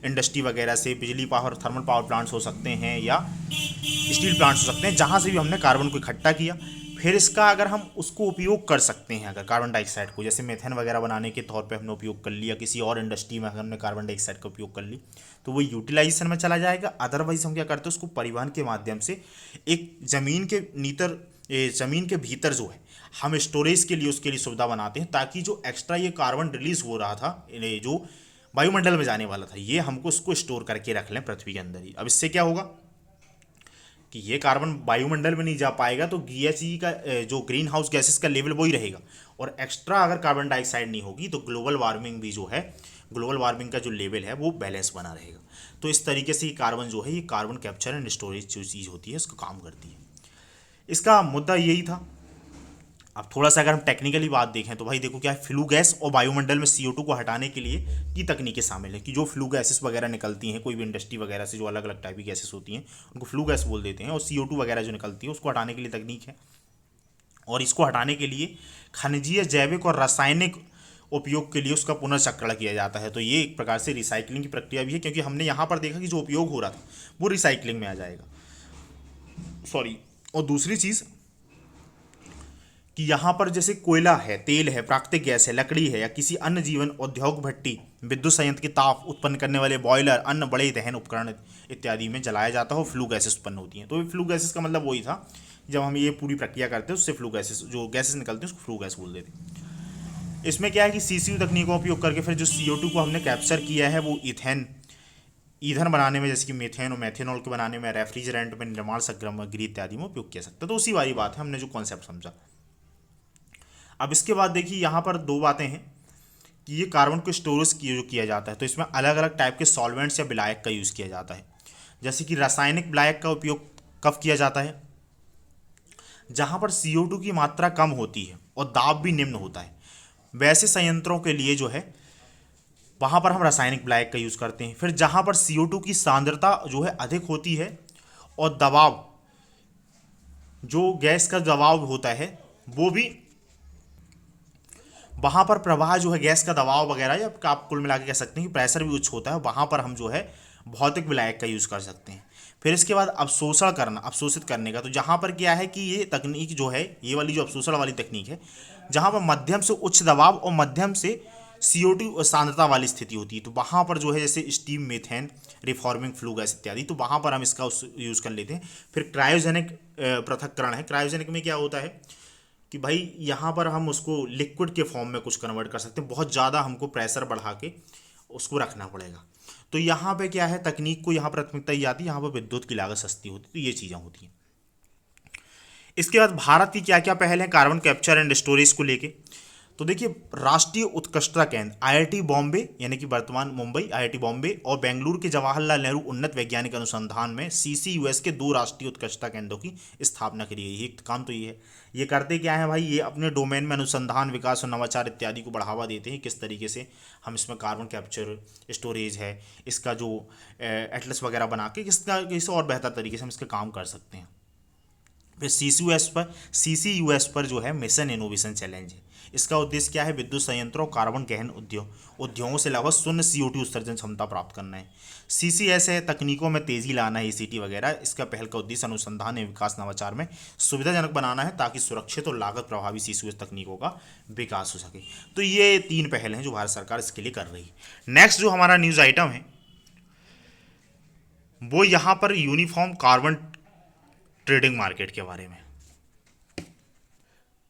इंडस्ट्री वगैरह से, बिजली पावर थर्मल पावर प्लांट्स हो सकते हैं या स्टील प्लांट्स हो सकते हैं, जहाँ से भी हमने कार्बन को इकट्ठा किया। फिर इसका अगर हम उसको उपयोग कर सकते हैं, अगर कार्बन डाइऑक्साइड को जैसे मेथेन वगैरह बनाने के तौर पे हमने उपयोग कर लिया, किसी और इंडस्ट्री में हमने कार्बन डाइऑक्साइड का उपयोग कर ली, तो वो यूटिलाइजेशन में चला जाएगा। अदरवाइज हम क्या करते हैं, उसको परिवहन के माध्यम से एक ज़मीन के भीतर जो है हम स्टोरेज के लिए उसके लिए सुविधा बनाते हैं, ताकि जो एक्स्ट्रा ये कार्बन रिलीज हो रहा था, जो वायुमंडल में जाने वाला था, ये हमको उसको स्टोर करके रख लें पृथ्वी के अंदर ही। अब इससे क्या होगा कि ये कार्बन वायुमंडल में नहीं जा पाएगा, तो GHG का जो ग्रीन हाउस गैसेस का लेवल वही रहेगा, और एक्स्ट्रा अगर कार्बन डाइऑक्साइड नहीं होगी तो ग्लोबल वार्मिंग भी जो है, ग्लोबल वार्मिंग का जो लेवल है वो बैलेंस बना रहेगा। तो इस तरीके से ये कार्बन जो है, ये कार्बन कैप्चर एंड स्टोरेज जो चीज़ होती है इसका काम करती है। इसका मुद्दा यही था। अब थोड़ा सा अगर हम टेक्निकली बात देखें तो भाई देखो क्या है, फ्लू गैस और वायुमंडल में CO2 को हटाने के लिए की तकनीकें शामिल है, कि जो फ्लू गैसेस वगैरह निकलती हैं कोई भी इंडस्ट्री वगैरह से, जो अलग अलग टाइप की गैसेस होती हैं उनको फ्लू गैस बोल देते हैं, और CO2 वगैरह जो निकलती है उसको हटाने के लिए तकनीक है। और इसको हटाने के लिए खनिजीय, जैविक और रासायनिक उपयोग के लिए उसका पुनर्चक्रण किया जाता है। तो ये एक प्रकार से रिसाइकलिंग की प्रक्रिया भी है, क्योंकि हमने यहाँ पर देखा कि जो उपयोग हो रहा था वो रिसाइकलिंग में आ जाएगा, सॉरी। और दूसरी चीज़ कि यहाँ पर जैसे कोयला है, तेल है, प्राकृतिक गैस है, लकड़ी है, या किसी अन्य जीवन उद्योग भट्टी, विद्युत संयंत्र के ताप उत्पन्न करने वाले बॉयलर, अन्य बड़े दहन उपकरण इत्यादि में जलाया जाता हो, फ्लू गैसेस उत्पन्न होती हैं। तो फ्लू गैसेस का मतलब वही था, जब हम ये पूरी प्रक्रिया करते हैं उससे फ्लू गैसेस, जो गैसेस निकलती हैं उसको फ्लू गैस बोल देते हैं। इसमें क्या है कि CCU तकनीक का उपयोग करके फिर जो CO2 को हमने कैप्चर किया है वो ईंधन बनाने में, जैसे कि मेथेन और मेथेनॉल के बनाने में, रेफ्रिजरेंट में, निर्माण सामग्री इत्यादि में उपयोग किया सकता है। तो उसी वाली बात है, हमने जो कॉन्सेप्ट समझा। अब इसके बाद देखिए यहाँ पर दो बातें हैं कि ये कार्बन को स्टोरेज किया जाता है, तो इसमें अलग अलग टाइप के सॉल्वेंट्स या विलायक का यूज़ किया जाता है। जैसे कि रासायनिक विलायक का उपयोग कब किया जाता है, जहाँ पर CO2 की मात्रा कम होती है और दाब भी निम्न होता है, वैसे संयंत्रों के लिए जो है वहाँ पर हम रासायनिक विलायक का यूज़ करते हैं। फिर जहाँ पर CO2 की सांद्रता जो है अधिक होती है और दबाव, जो गैस का दबाव होता है वो भी, वहाँ पर प्रवाह जो है गैस का दबाव वगैरह, या आप कुल मिला के कह सकते हैं कि प्रेशर भी उच्च होता है, वहाँ पर हम जो है भौतिक विलायक का यूज़ कर सकते हैं। फिर इसके बाद अवशोषण करना, अवशोषित करने का। तो जहाँ पर क्या है कि ये तकनीक जो है, ये वाली जो अवशोषण वाली तकनीक है, जहाँ पर मध्यम से उच्च दबाव और मध्यम से CO2 सांद्रता वाली स्थिति होती है, तो वहाँ पर जो है जैसे steam, methane, reforming flue gas इत्यादि, तो वहाँ पर हम इसका यूज़ कर लेते हैं। फिर क्रायोजेनिक पृथक्करण है। क्रायोजेनिक में क्या होता है कि भाई यहाँ पर हम उसको लिक्विड के फॉर्म में कुछ कन्वर्ट कर सकते हैं, बहुत ज़्यादा हमको प्रेशर बढ़ा के उसको रखना पड़ेगा। तो यहाँ पे क्या है, तकनीक को यहाँ प्राथमिकता दी जाती है, यहाँ पर विद्युत की लागत सस्ती होती है, तो ये चीज़ें होती हैं। इसके बाद भारत की क्या क्या पहल है कार्बन कैप्चर एंड स्टोरेज को लेके। तो देखिए, राष्ट्रीय उत्कृष्टता केंद्र IIT बॉम्बे, यानी कि वर्तमान मुंबई IIT बॉम्बे, और बेंगलुरु के जवाहरलाल नेहरू उन्नत वैज्ञानिक अनुसंधान में CCUS के 2 राष्ट्रीय उत्कृष्टता केंद्रों की स्थापना करी गई है। एक काम तो ये है, ये करते क्या है भाई, ये अपने डोमेन में अनुसंधान, विकास और नवाचार इत्यादि को बढ़ावा देते हैं। किस तरीके से हम इसमें कार्बन कैप्चर, स्टोरेज है, इसका जो एटलस वगैरह बना के किस और बेहतर तरीके से हम इसका काम कर सकते हैं। फिर CCUS पर जो है मिशन इनोवेशन चैलेंज है। इसका उद्देश्य क्या है, विद्युत संयंत्रों और कार्बन गहन उद्योगों से लगभग शून्य CO2 उत्सर्जन क्षमता प्राप्त करना है। CCS है तकनीकों में तेजी लाना है, ACT वगैरह। इसका पहल का उद्देश्य अनुसंधान एवं विकास नवाचार में सुविधाजनक बनाना है, ताकि सुरक्षित और लागत प्रभावी CCUS तकनीकों का विकास हो सके। तो ये 3 पहल हैं जो भारत सरकार इसके लिए कर रही है। नेक्स्ट जो हमारा न्यूज़ आइटम है वो यहाँ पर यूनिफॉर्म कार्बन ट्रेडिंग मार्केट के बारे में।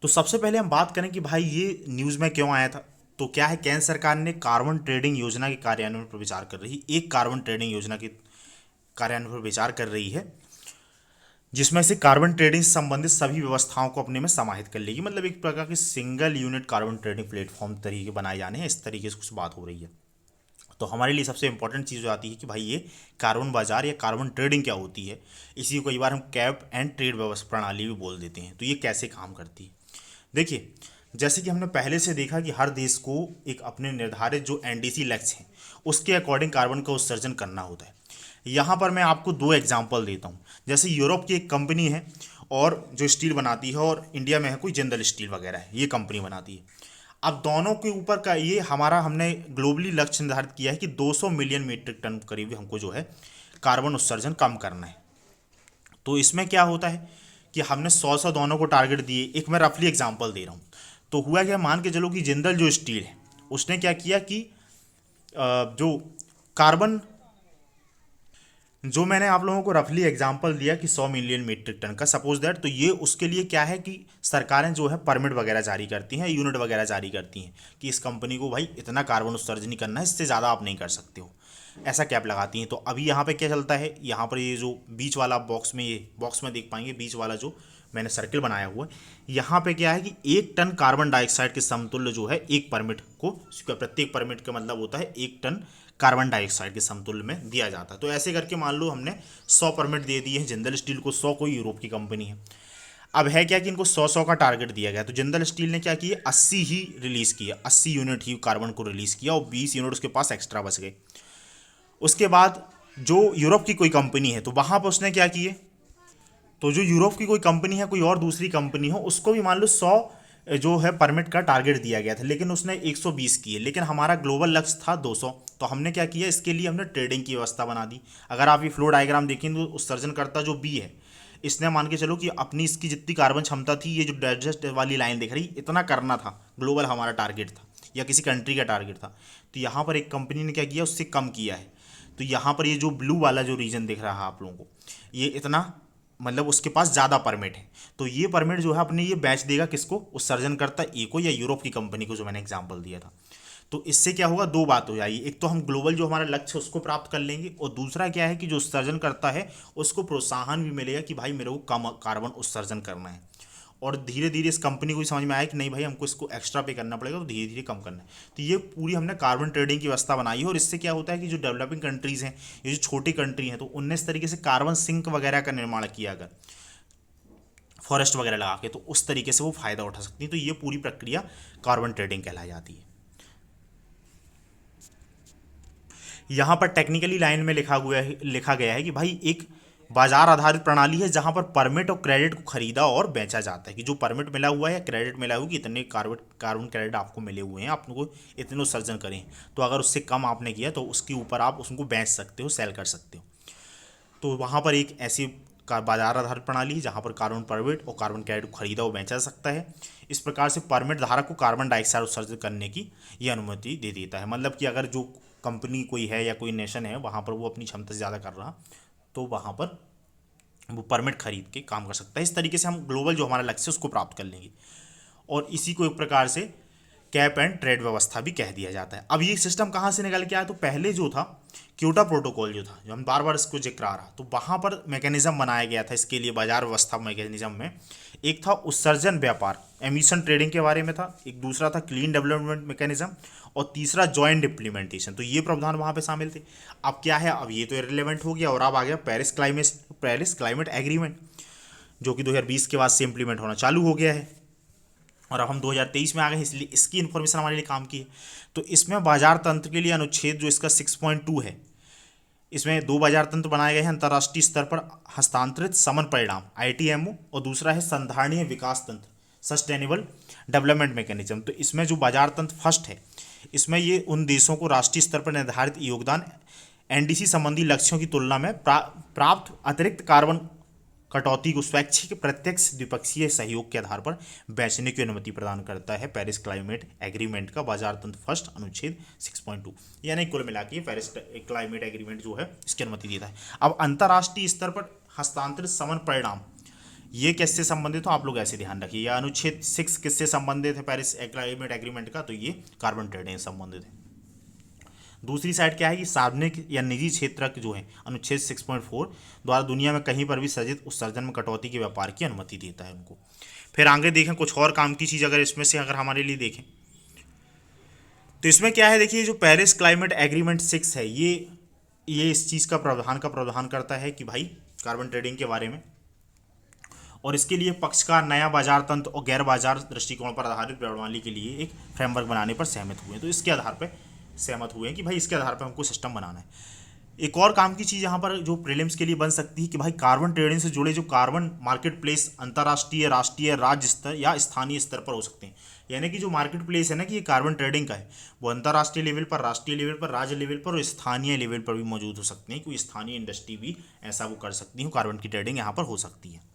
तो सबसे पहले हम बात करें कि भाई ये न्यूज़ में क्यों आया था। तो क्या है, केंद्र सरकार ने कार्बन ट्रेडिंग योजना के कार्यान्वयन पर विचार कर रही है। एक कार्बन ट्रेडिंग योजना के कार्यान्वयन पर विचार कर रही है, जिसमें से कार्बन ट्रेडिंग से संबंधित सभी व्यवस्थाओं को अपने में समाहित कर लेगी। मतलब एक प्रकार की single unit carbon trading platform तरीके बनाए जाने हैं, इस तरीके से कुछ बात हो रही है। तो हमारे लिए सबसे इंपॉर्टेंट चीज़ जो आती है कि भाई ये कार्बन बाजार या कार्बन ट्रेडिंग क्या होती है। इसी को कई बार हम कैप एंड ट्रेड व्यवस्था प्रणाली भी बोल देते हैं। तो ये कैसे काम करती है, देखिए, जैसे कि हमने पहले से देखा कि हर देश को एक अपने निर्धारित जो NDC लक्ष्य हैं उसके अकॉर्डिंग कार्बन का उत्सर्जन करना होता है। यहाँ पर मैं आपको 2 एग्जांपल देता हूँ। जैसे यूरोप की एक कंपनी है और जो स्टील बनाती है, और इंडिया में है कोई जिंदल स्टील वगैरह है, ये कंपनी बनाती है। अब दोनों के ऊपर का ये हमने ग्लोबली लक्ष्य निर्धारित किया है कि 200 मिलियन मीट्रिक टन करीब हमको जो है कार्बन उत्सर्जन कम करना है। तो इसमें क्या होता है कि हमने 100 दोनों को टारगेट दिए। एक मैं रफली एग्जांपल दे रहा हूँ। तो हुआ क्या, मान के चलो कि जिंदल जो स्टील है उसने क्या किया कि जो कार्बन, जो मैंने आप लोगों को रफली एग्जांपल दिया कि 100 मिलियन मीट्रिक टन का, सपोज दैट, तो ये उसके लिए क्या है कि सरकारें जो है परमिट वगैरह जारी करती हैं, यूनिट वगैरह जारी करती हैं कि इस कंपनी को भाई इतना कार्बन उत्सर्जन ही करना है, इससे ज़्यादा आप नहीं कर सकते हो, ऐसा कैप लगाती हैं। तो अभी यहाँ पे क्या चलता है, यहाँ पर ये जो बीच वाला बॉक्स में, ये बॉक्स में देख पाएंगे बीच वाला जो मैंने सर्किल बनाया हुआ है, यहाँ पे क्या है कि 1 टन कार्बन डाइऑक्साइड के समतुल्य जो है एक परमिट को, प्रत्येक परमिट का मतलब होता है 1 टन कार्बन डाइऑक्साइड के समतुल्य में दिया जाता है। तो ऐसे करके मान लो हमने 100 परमिट दे दिए हैं जिंदल स्टील को, 100 कोई यूरोप की कंपनी है। अब है क्या कि इनको 100 का टारगेट दिया गया, तो जिंदल स्टील ने क्या किया, 80 ही रिलीज़ किया, 80 यूनिट ही कार्बन को रिलीज़ किया, और 20 यूनिट उसके पास एक्स्ट्रा बच गए। उसके बाद जो यूरोप की कोई कंपनी है, तो वहाँ पर उसने क्या किए, तो जो यूरोप की कोई कंपनी है, कोई और दूसरी कंपनी हो, उसको भी मान लो 100 जो है परमिट का टारगेट दिया गया था, लेकिन उसने 120 किए, लेकिन हमारा ग्लोबल लक्ष्य था 200। तो हमने क्या किया, इसके लिए हमने ट्रेडिंग की व्यवस्था बना दी। अगर आप ये फ्लो डायग्राम देखें तो उत्सर्जनकर्ता जो बी है, इसने मान के चलो कि अपनी इसकी जितनी कार्बन क्षमता थी, ये जो डाइजेस्ट वाली लाइन दिख रही, इतना करना था, ग्लोबल हमारा टारगेट था या किसी कंट्री का टारगेट था। तो यहाँ पर एक कंपनी ने क्या किया, उससे कम किया है। तो यहाँ पर ये जो ब्लू वाला जो रीजन दिख रहा है आप लोगों को, ये इतना, मतलब उसके पास ज़्यादा परमिट है। तो ये परमिट जो है अपने ये बेच देगा किसको, उत्सर्जनकर्ता ए को या यूरोप की कंपनी को, जो मैंने एग्जांपल दिया था। तो इससे क्या होगा, 2 बात हो जाएगी, एक तो हम ग्लोबल जो हमारा लक्ष्य है उसको प्राप्त कर लेंगे, और दूसरा क्या है कि जो उत्सर्जन करता है उसको प्रोत्साहन भी मिलेगा कि भाई मेरे को कम कार्बन उत्सर्जन करना है। और धीरे धीरे इस कंपनी को भी समझ में आया कि नहीं भाई हमको इसको एक्स्ट्रा पे करना पड़ेगा, तो धीरे धीरे कम करना है। तो ये पूरी हमने कार्बन ट्रेडिंग की व्यवस्था बनाई है। और इससे क्या होता है कि जो डेवलपिंग कंट्रीज़ हैं, ये जो छोटी कंट्री हैं, तो उनने इस तरीके से कार्बन सिंक वगैरह का निर्माण किया, अगर फॉरेस्ट वगैरह लगा के, तो उस तरीके से वो फ़ायदा उठा सकती हैं। तो ये पूरी प्रक्रिया कार्बन ट्रेडिंग कहलाई जाती है। यहाँ पर टेक्निकली लाइन में लिखा गया है कि भाई एक बाजार आधारित प्रणाली है जहाँ पर परमिट और क्रेडिट को खरीदा और बेचा जाता है, कि जो परमिट मिला हुआ है या क्रेडिट मिला हुआ है कि इतने कार्बन क्रेडिट आपको मिले हुए हैं, आपको इतने उत्सर्जन करें, तो अगर उससे कम आपने किया तो उसके ऊपर आप उसको बेच सकते हो, सेल कर सकते हो। तो वहाँ पर एक ऐसी का बाजार आधारित प्रणाली है जहाँ पर कार्बन परमिट और कार्बन क्रेडिट को खरीदा और बेचा जा सकता है। इस प्रकार से परमिट धारक को कार्बन डाइऑक्साइड उत्सर्जित करने की ये अनुमति दे देता है। मतलब कि अगर जो कंपनी कोई है या कोई नेशन है वहाँ पर वो अपनी क्षमता से ज़्यादा कर रहा, तो वहाँ पर वो परमिट खरीद के काम कर सकता है। इस तरीके से हम ग्लोबल जो हमारा लक्ष्य है उसको प्राप्त कर लेंगे, और इसी को एक प्रकार से कैप एंड ट्रेड व्यवस्था भी कह दिया जाता है। अब ये सिस्टम कहाँ से निकल के आया? तो पहले जो था क्योटो प्रोटोकॉल जो था, जो हम बार बार इसको जिक्र आ रहा, तो वहाँ पर मैकेनिज्म बनाया गया था इसके लिए बाजार व्यवस्था मैकेनिज्म में। एक था उत्सर्जन व्यापार, एमिशन ट्रेडिंग के बारे में था, एक दूसरा था क्लीन डेवलपमेंट मैकेनिज्म, और तीसरा जॉइंट इम्प्लीमेंटेशन। तो ये प्रावधान वहाँ पे शामिल थे। अब क्या है, अब ये तो इररिलेवेंट हो गया, और अब आ गया पेरिस क्लाइमेट एग्रीमेंट, जो कि 2020 के बाद से इंप्लीमेंट होना चालू हो गया है, और अब हम 2023 में आ गए हैं, इसलिए इसकी इन्फॉर्मेशन हमारे लिए काम की है। तो इसमें बाजार तंत्र के लिए अनुच्छेद जो इसका 6.2 है, इसमें दो बाजार तंत्र बनाए गए हैं। अंतर्राष्ट्रीय स्तर पर हस्तांतरित समन परिणाम ITMO, और दूसरा है संधारणीय विकास तंत्र सस्टेनेबल डेवलपमेंट मैकेनिज्म। तो इसमें जो बाजार तंत्र फर्स्ट है, इसमें ये उन देशों को राष्ट्रीय स्तर पर निर्धारित योगदान NDC संबंधी लक्ष्यों की तुलना में प्राप्त अतिरिक्त कार्बन कटौती को स्वैच्छिक प्रत्यक्ष द्विपक्षीय सहयोग के आधार पर बेचने की अनुमति प्रदान करता है। पेरिस क्लाइमेट एग्रीमेंट का बाजार तंत्र फर्स्ट अनुच्छेद 6.2, यानी कुल मिला के पेरिस क्लाइमेट एग्रीमेंट जो है इसकी अनुमति देता है। अब अंतर्राष्ट्रीय स्तर पर हस्तांतरित समन परिणाम ये किससे संबंधित हो, आप लोग ऐसे ध्यान रखिए। यह अनुच्छेद 6 किससे संबंधित है पेरिस क्लाइमेट एग्रीमेंट का? तो ये कार्बन ट्रेडिंग से संबंधित है। दूसरी साइड क्या है कि सार्वजनिक या निजी क्षेत्र जो है अनुच्छेद 6.4 द्वारा दुनिया में कहीं पर भी सर्जित उत्सर्जन में कटौती के व्यापार की अनुमति देता है उनको। फिर आगे देखें कुछ और काम की चीज़, अगर इसमें से अगर हमारे लिए देखें तो इसमें क्या है, देखिए जो पेरिस क्लाइमेट एग्रीमेंट 6 है, ये इस चीज़ का प्रावधान करता है कि भाई कार्बन ट्रेडिंग के बारे में, और इसके लिए पक्षकार नया बाजार तंत्र और गैर बाजार दृष्टिकोण पर आधारित प्रणाली के लिए एक फ्रेमवर्क बनाने पर सहमत हुए। तो इसके आधार पर सहमत हुए हैं कि भाई इसके आधार पर हमको सिस्टम बनाना है। एक और काम की चीज़ यहाँ पर जो प्रीलिम्स के लिए बन सकती है कि भाई कार्बन ट्रेडिंग से जुड़े जो कार्बन मार्केट प्लेस अंतर्राष्ट्रीय, राष्ट्रीय, राज्य स्तर या स्थानीय स्तर पर हो सकते हैं। यानी कि जो मार्केट प्लेस है ना कि ये कार्बन ट्रेडिंग का है, वो अंतर्राष्ट्रीय लेवल पर, राष्ट्रीय लेवल पर, राज्य लेवल पर और स्थानीय लेवल पर भी मौजूद हो सकते हैं। कोई स्थानीय इंडस्ट्री भी ऐसा वो कर सकती है, कार्बन की ट्रेडिंग यहाँ पर हो सकती है।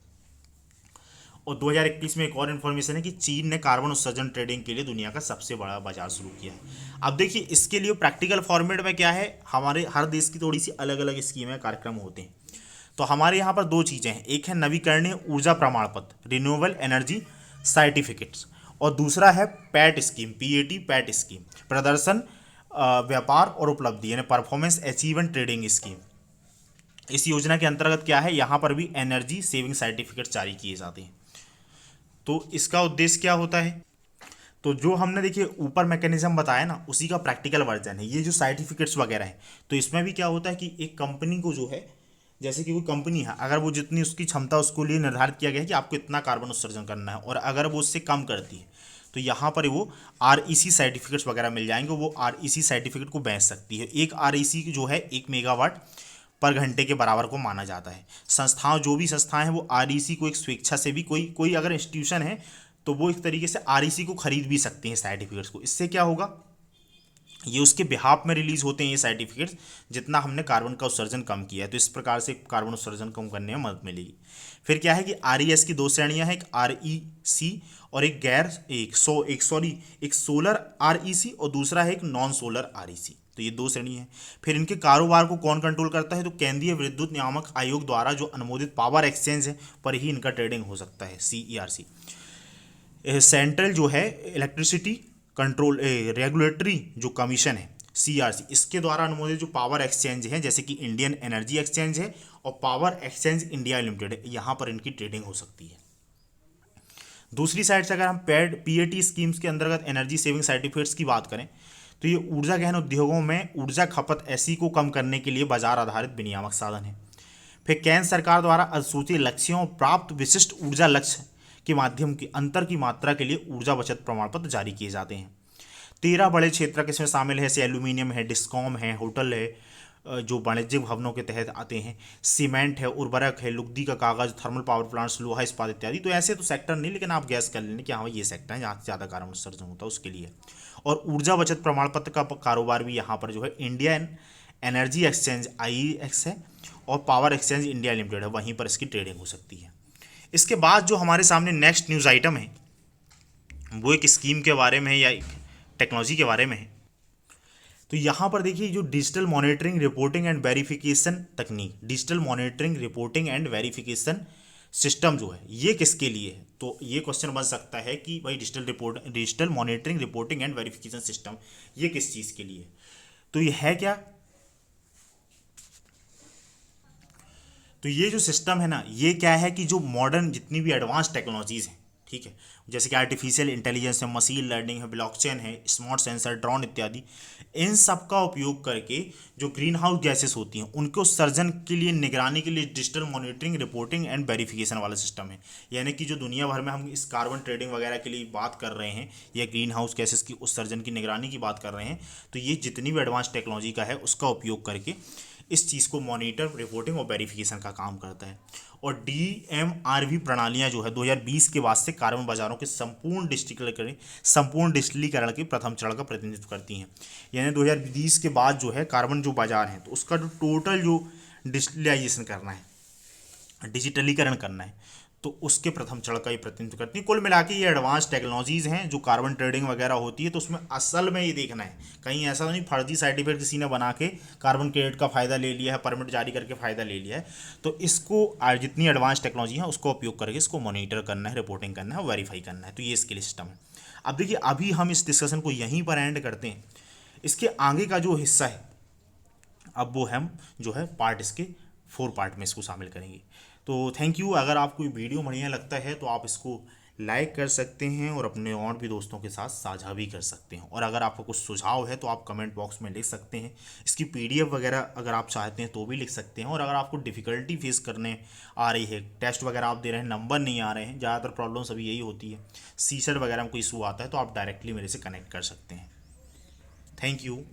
और 2021 में एक और इन्फॉर्मेशन है कि चीन ने कार्बन उत्सर्जन ट्रेडिंग के लिए दुनिया का सबसे बड़ा बाजार शुरू किया है। अब देखिए इसके लिए प्रैक्टिकल फॉर्मेट में क्या है, हमारे हर देश की थोड़ी सी अलग अलग स्कीमें, कार्यक्रम होते हैं। तो हमारे यहाँ पर दो चीज़ें हैं, एक है नवीकरणीय ऊर्जा प्रमाण पत्र रिन्यूएबल एनर्जी सर्टिफिकेट्स, और दूसरा है पैट स्कीम, पैट स्कीम, प्रदर्शन व्यापार और उपलब्धि यानी परफॉर्मेंस अचीवमेंट ट्रेडिंग स्कीम। इस योजना के अंतर्गत क्या है, यहाँ पर भी एनर्जी सेविंग सर्टिफिकेट जारी किए जाते हैं। तो इसका उद्देश्य क्या होता है, तो जो हमने देखिए ऊपर मैकेनिज्म बताया ना उसी का प्रैक्टिकल वर्जन है ये जो सर्टिफिकेट्स वगैरह है। तो इसमें भी क्या होता है कि एक कंपनी को जो है, जैसे कि कोई कंपनी है, अगर वो जितनी उसकी क्षमता उसको लिए निर्धारित किया गया है कि आपको इतना कार्बन उत्सर्जन करना है, और अगर वो उससे कम करती है तो यहाँ पर वो REC सर्टिफिकेट्स वगैरह मिल जाएंगे, वो REC सर्टिफिकेट को बेच सकती है। एक REC जो है 1 मेगावाट पर घंटे के बराबर को माना जाता है। संस्थाओं, जो भी संस्थाएं हैं वो REC को एक स्वेच्छा से भी, कोई अगर इंस्टीट्यूशन है तो वो एक तरीके से REC को खरीद भी सकते हैं सर्टिफिकेट्स को। इससे क्या होगा, ये उसके बिहाफ में रिलीज होते हैं ये सर्टिफिकेट्स, जितना हमने कार्बन का उत्सर्जन कम किया है, तो इस प्रकार से कार्बन उत्सर्जन कम करने में मदद मिलेगी। फिर क्या है कि RES की 2 श्रेणियां हैं, एक REC और एक सोलर REC और दूसरा है एक नॉन सोलर REC। तो ये 2 श्रेणी है। फिर इनके कारोबार को कौन कंट्रोल करता है, तो केंद्रीय विद्युत नियामक आयोग द्वारा जो अनुमोदित पावर एक्सचेंज है पर ही इनका ट्रेडिंग हो सकता है, CERC। सेंट्रल जो है इलेक्ट्रिसिटी कंट्रोल रेगुलेटरी जो कमीशन है CERC, इसके द्वारा अनुमोदित जो पावर एक्सचेंज है जैसे कि इंडियन एनर्जी एक्सचेंज है और पावर एक्सचेंज इंडिया लिमिटेड है, यहाँ पर इनकी ट्रेडिंग हो सकती है। दूसरी साइड से अगर हम PAT स्कीम्स के अंतर्गत एनर्जी सेविंग सर्टिफिकेट्स की बात करें तो ये ऊर्जा गहन उद्योगों में ऊर्जा खपत ऐसी को कम करने के लिए बाजार आधारित विनियामक साधन है। फिर केंद्र सरकार द्वारा अनुसूचित लक्ष्यों प्राप्त विशिष्ट ऊर्जा लक्ष्य के माध्यम की अंतर की मात्रा के लिए ऊर्जा बचत प्रमाण पत्र जारी किए जाते हैं। 13 बड़े क्षेत्र इसमें शामिल है, जैसे एल्यूमिनियम है, डिस्कॉम है, होटल है, जो वाणिज्यिक भवनों के तहत आते हैं, सीमेंट है, उर्वरक है, लुगदी का कागज, थर्मल पावर प्लांट्स, लोहा इस्पात इत्यादि। तो ऐसे तो सेक्टर नहीं, लेकिन आप गैस कर लेंगे कि हाँ ये सेक्टर है जहाँ से ज़्यादा कार्बन उत्सर्जन होता है उसके लिए। और ऊर्जा बचत प्रमाण पत्र का कारोबार भी यहाँ पर जो है इंडियन एनर्जी एक्सचेंज IEX है, और पावर एक्सचेंज इंडिया लिमिटेड है, वहीं पर इसकी ट्रेडिंग हो सकती है। इसके बाद जो हमारे सामने नेक्स्ट न्यूज़ आइटम है वो एक स्कीम के बारे में है या टेक्नोलॉजी के बारे में है। तो यहाँ पर देखिए, जो digital monitoring reporting and verification तकनीक, digital monitoring reporting and verification system जो है ये किसके लिए है। तो ये क्वेश्चन बन सकता है कि भाई digital monitoring reporting and verification system ये किस चीज़ के लिए है। तो ये है क्या, तो ये जो सिस्टम है ना, ये क्या है कि जो मॉडर्न जितनी भी एडवांस टेक्नोलॉजीज़ हैं, ठीक है, जैसे कि आर्टिफिशियल इंटेलिजेंस है, मशीन लर्निंग है, ब्लॉकचेन है, स्मार्ट सेंसर, ड्रोन इत्यादि, इन सब का उपयोग करके जो ग्रीन हाउस गैसेस होती हैं उनके उत्सर्जन के लिए निगरानी के लिए digital monitoring reporting and verification वाला सिस्टम है। यानी कि जो दुनिया भर में हम इस कार्बन ट्रेडिंग वगैरह के लिए बात कर रहे हैं या ग्रीन हाउस गैसेस की उत्सर्जन की निगरानी की बात कर रहे हैं, तो ये जितनी भी एडवांस टेक्नोलॉजी का है उसका उपयोग करके इस चीज़ को मॉनिटर, रिपोर्टिंग और वेरिफिकेशन का काम करता है। और DMRV प्रणालियां जो है 2020 के बाद से कार्बन बाजारों के संपूर्ण डिजिटलीकरण के प्रथम चरण का प्रतिनिधित्व करती हैं। यानी 2020 के बाद जो है कार्बन जो बाजार है तो उसका जो टोटल जो डिजिटलाइजेशन करना है, डिजिटलीकरण करना है, तो उसके प्रथम चरण का ये प्रतिनिधित्व करती है। कुल मिला के ये एडवांस टेक्नोलॉजीज़ हैं जो कार्बन ट्रेडिंग वगैरह होती है, तो उसमें असल में ये देखना है कहीं ऐसा तो नहीं फर्जी सर्टिफिकेट किसी ने बना के कार्बन क्रेडिट का फ़ायदा ले लिया है, परमिट जारी करके फ़ायदा ले लिया है। तो इसको जितनी एडवांस टेक्नोलॉजी है उसको उपयोग करके इसको मॉनिटर करना है, रिपोर्टिंग करना है, वेरीफाई करना है। तो ये इसके लिए सिस्टम है। अब देखिए, अभी हम इस डिस्कशन को यहीं पर एंड करते हैं। इसके आगे का जो हिस्सा है अब वो हम जो है पार्ट इसके 4 पार्ट में इसको शामिल करेंगे। तो थैंक यू। अगर आपको वीडियो बढ़िया लगता है तो आप इसको लाइक कर सकते हैं और अपने और भी दोस्तों के साथ साझा भी कर सकते हैं। और अगर आपका कुछ सुझाव है तो आप कमेंट बॉक्स में लिख सकते हैं। इसकी PDF वगैरह अगर आप चाहते हैं तो भी लिख सकते हैं। और अगर आपको डिफ़िकल्टी फेस करने आ रही है, टेस्ट वगैरह आप दे रहे हैं, नंबर नहीं आ रहे हैं, ज़्यादातर प्रॉब्लम्स अभी यही होती है, CSET वगैरह में कोई इशू आता है, तो आप डायरेक्टली मेरे से कनेक्ट कर सकते हैं। Thank you.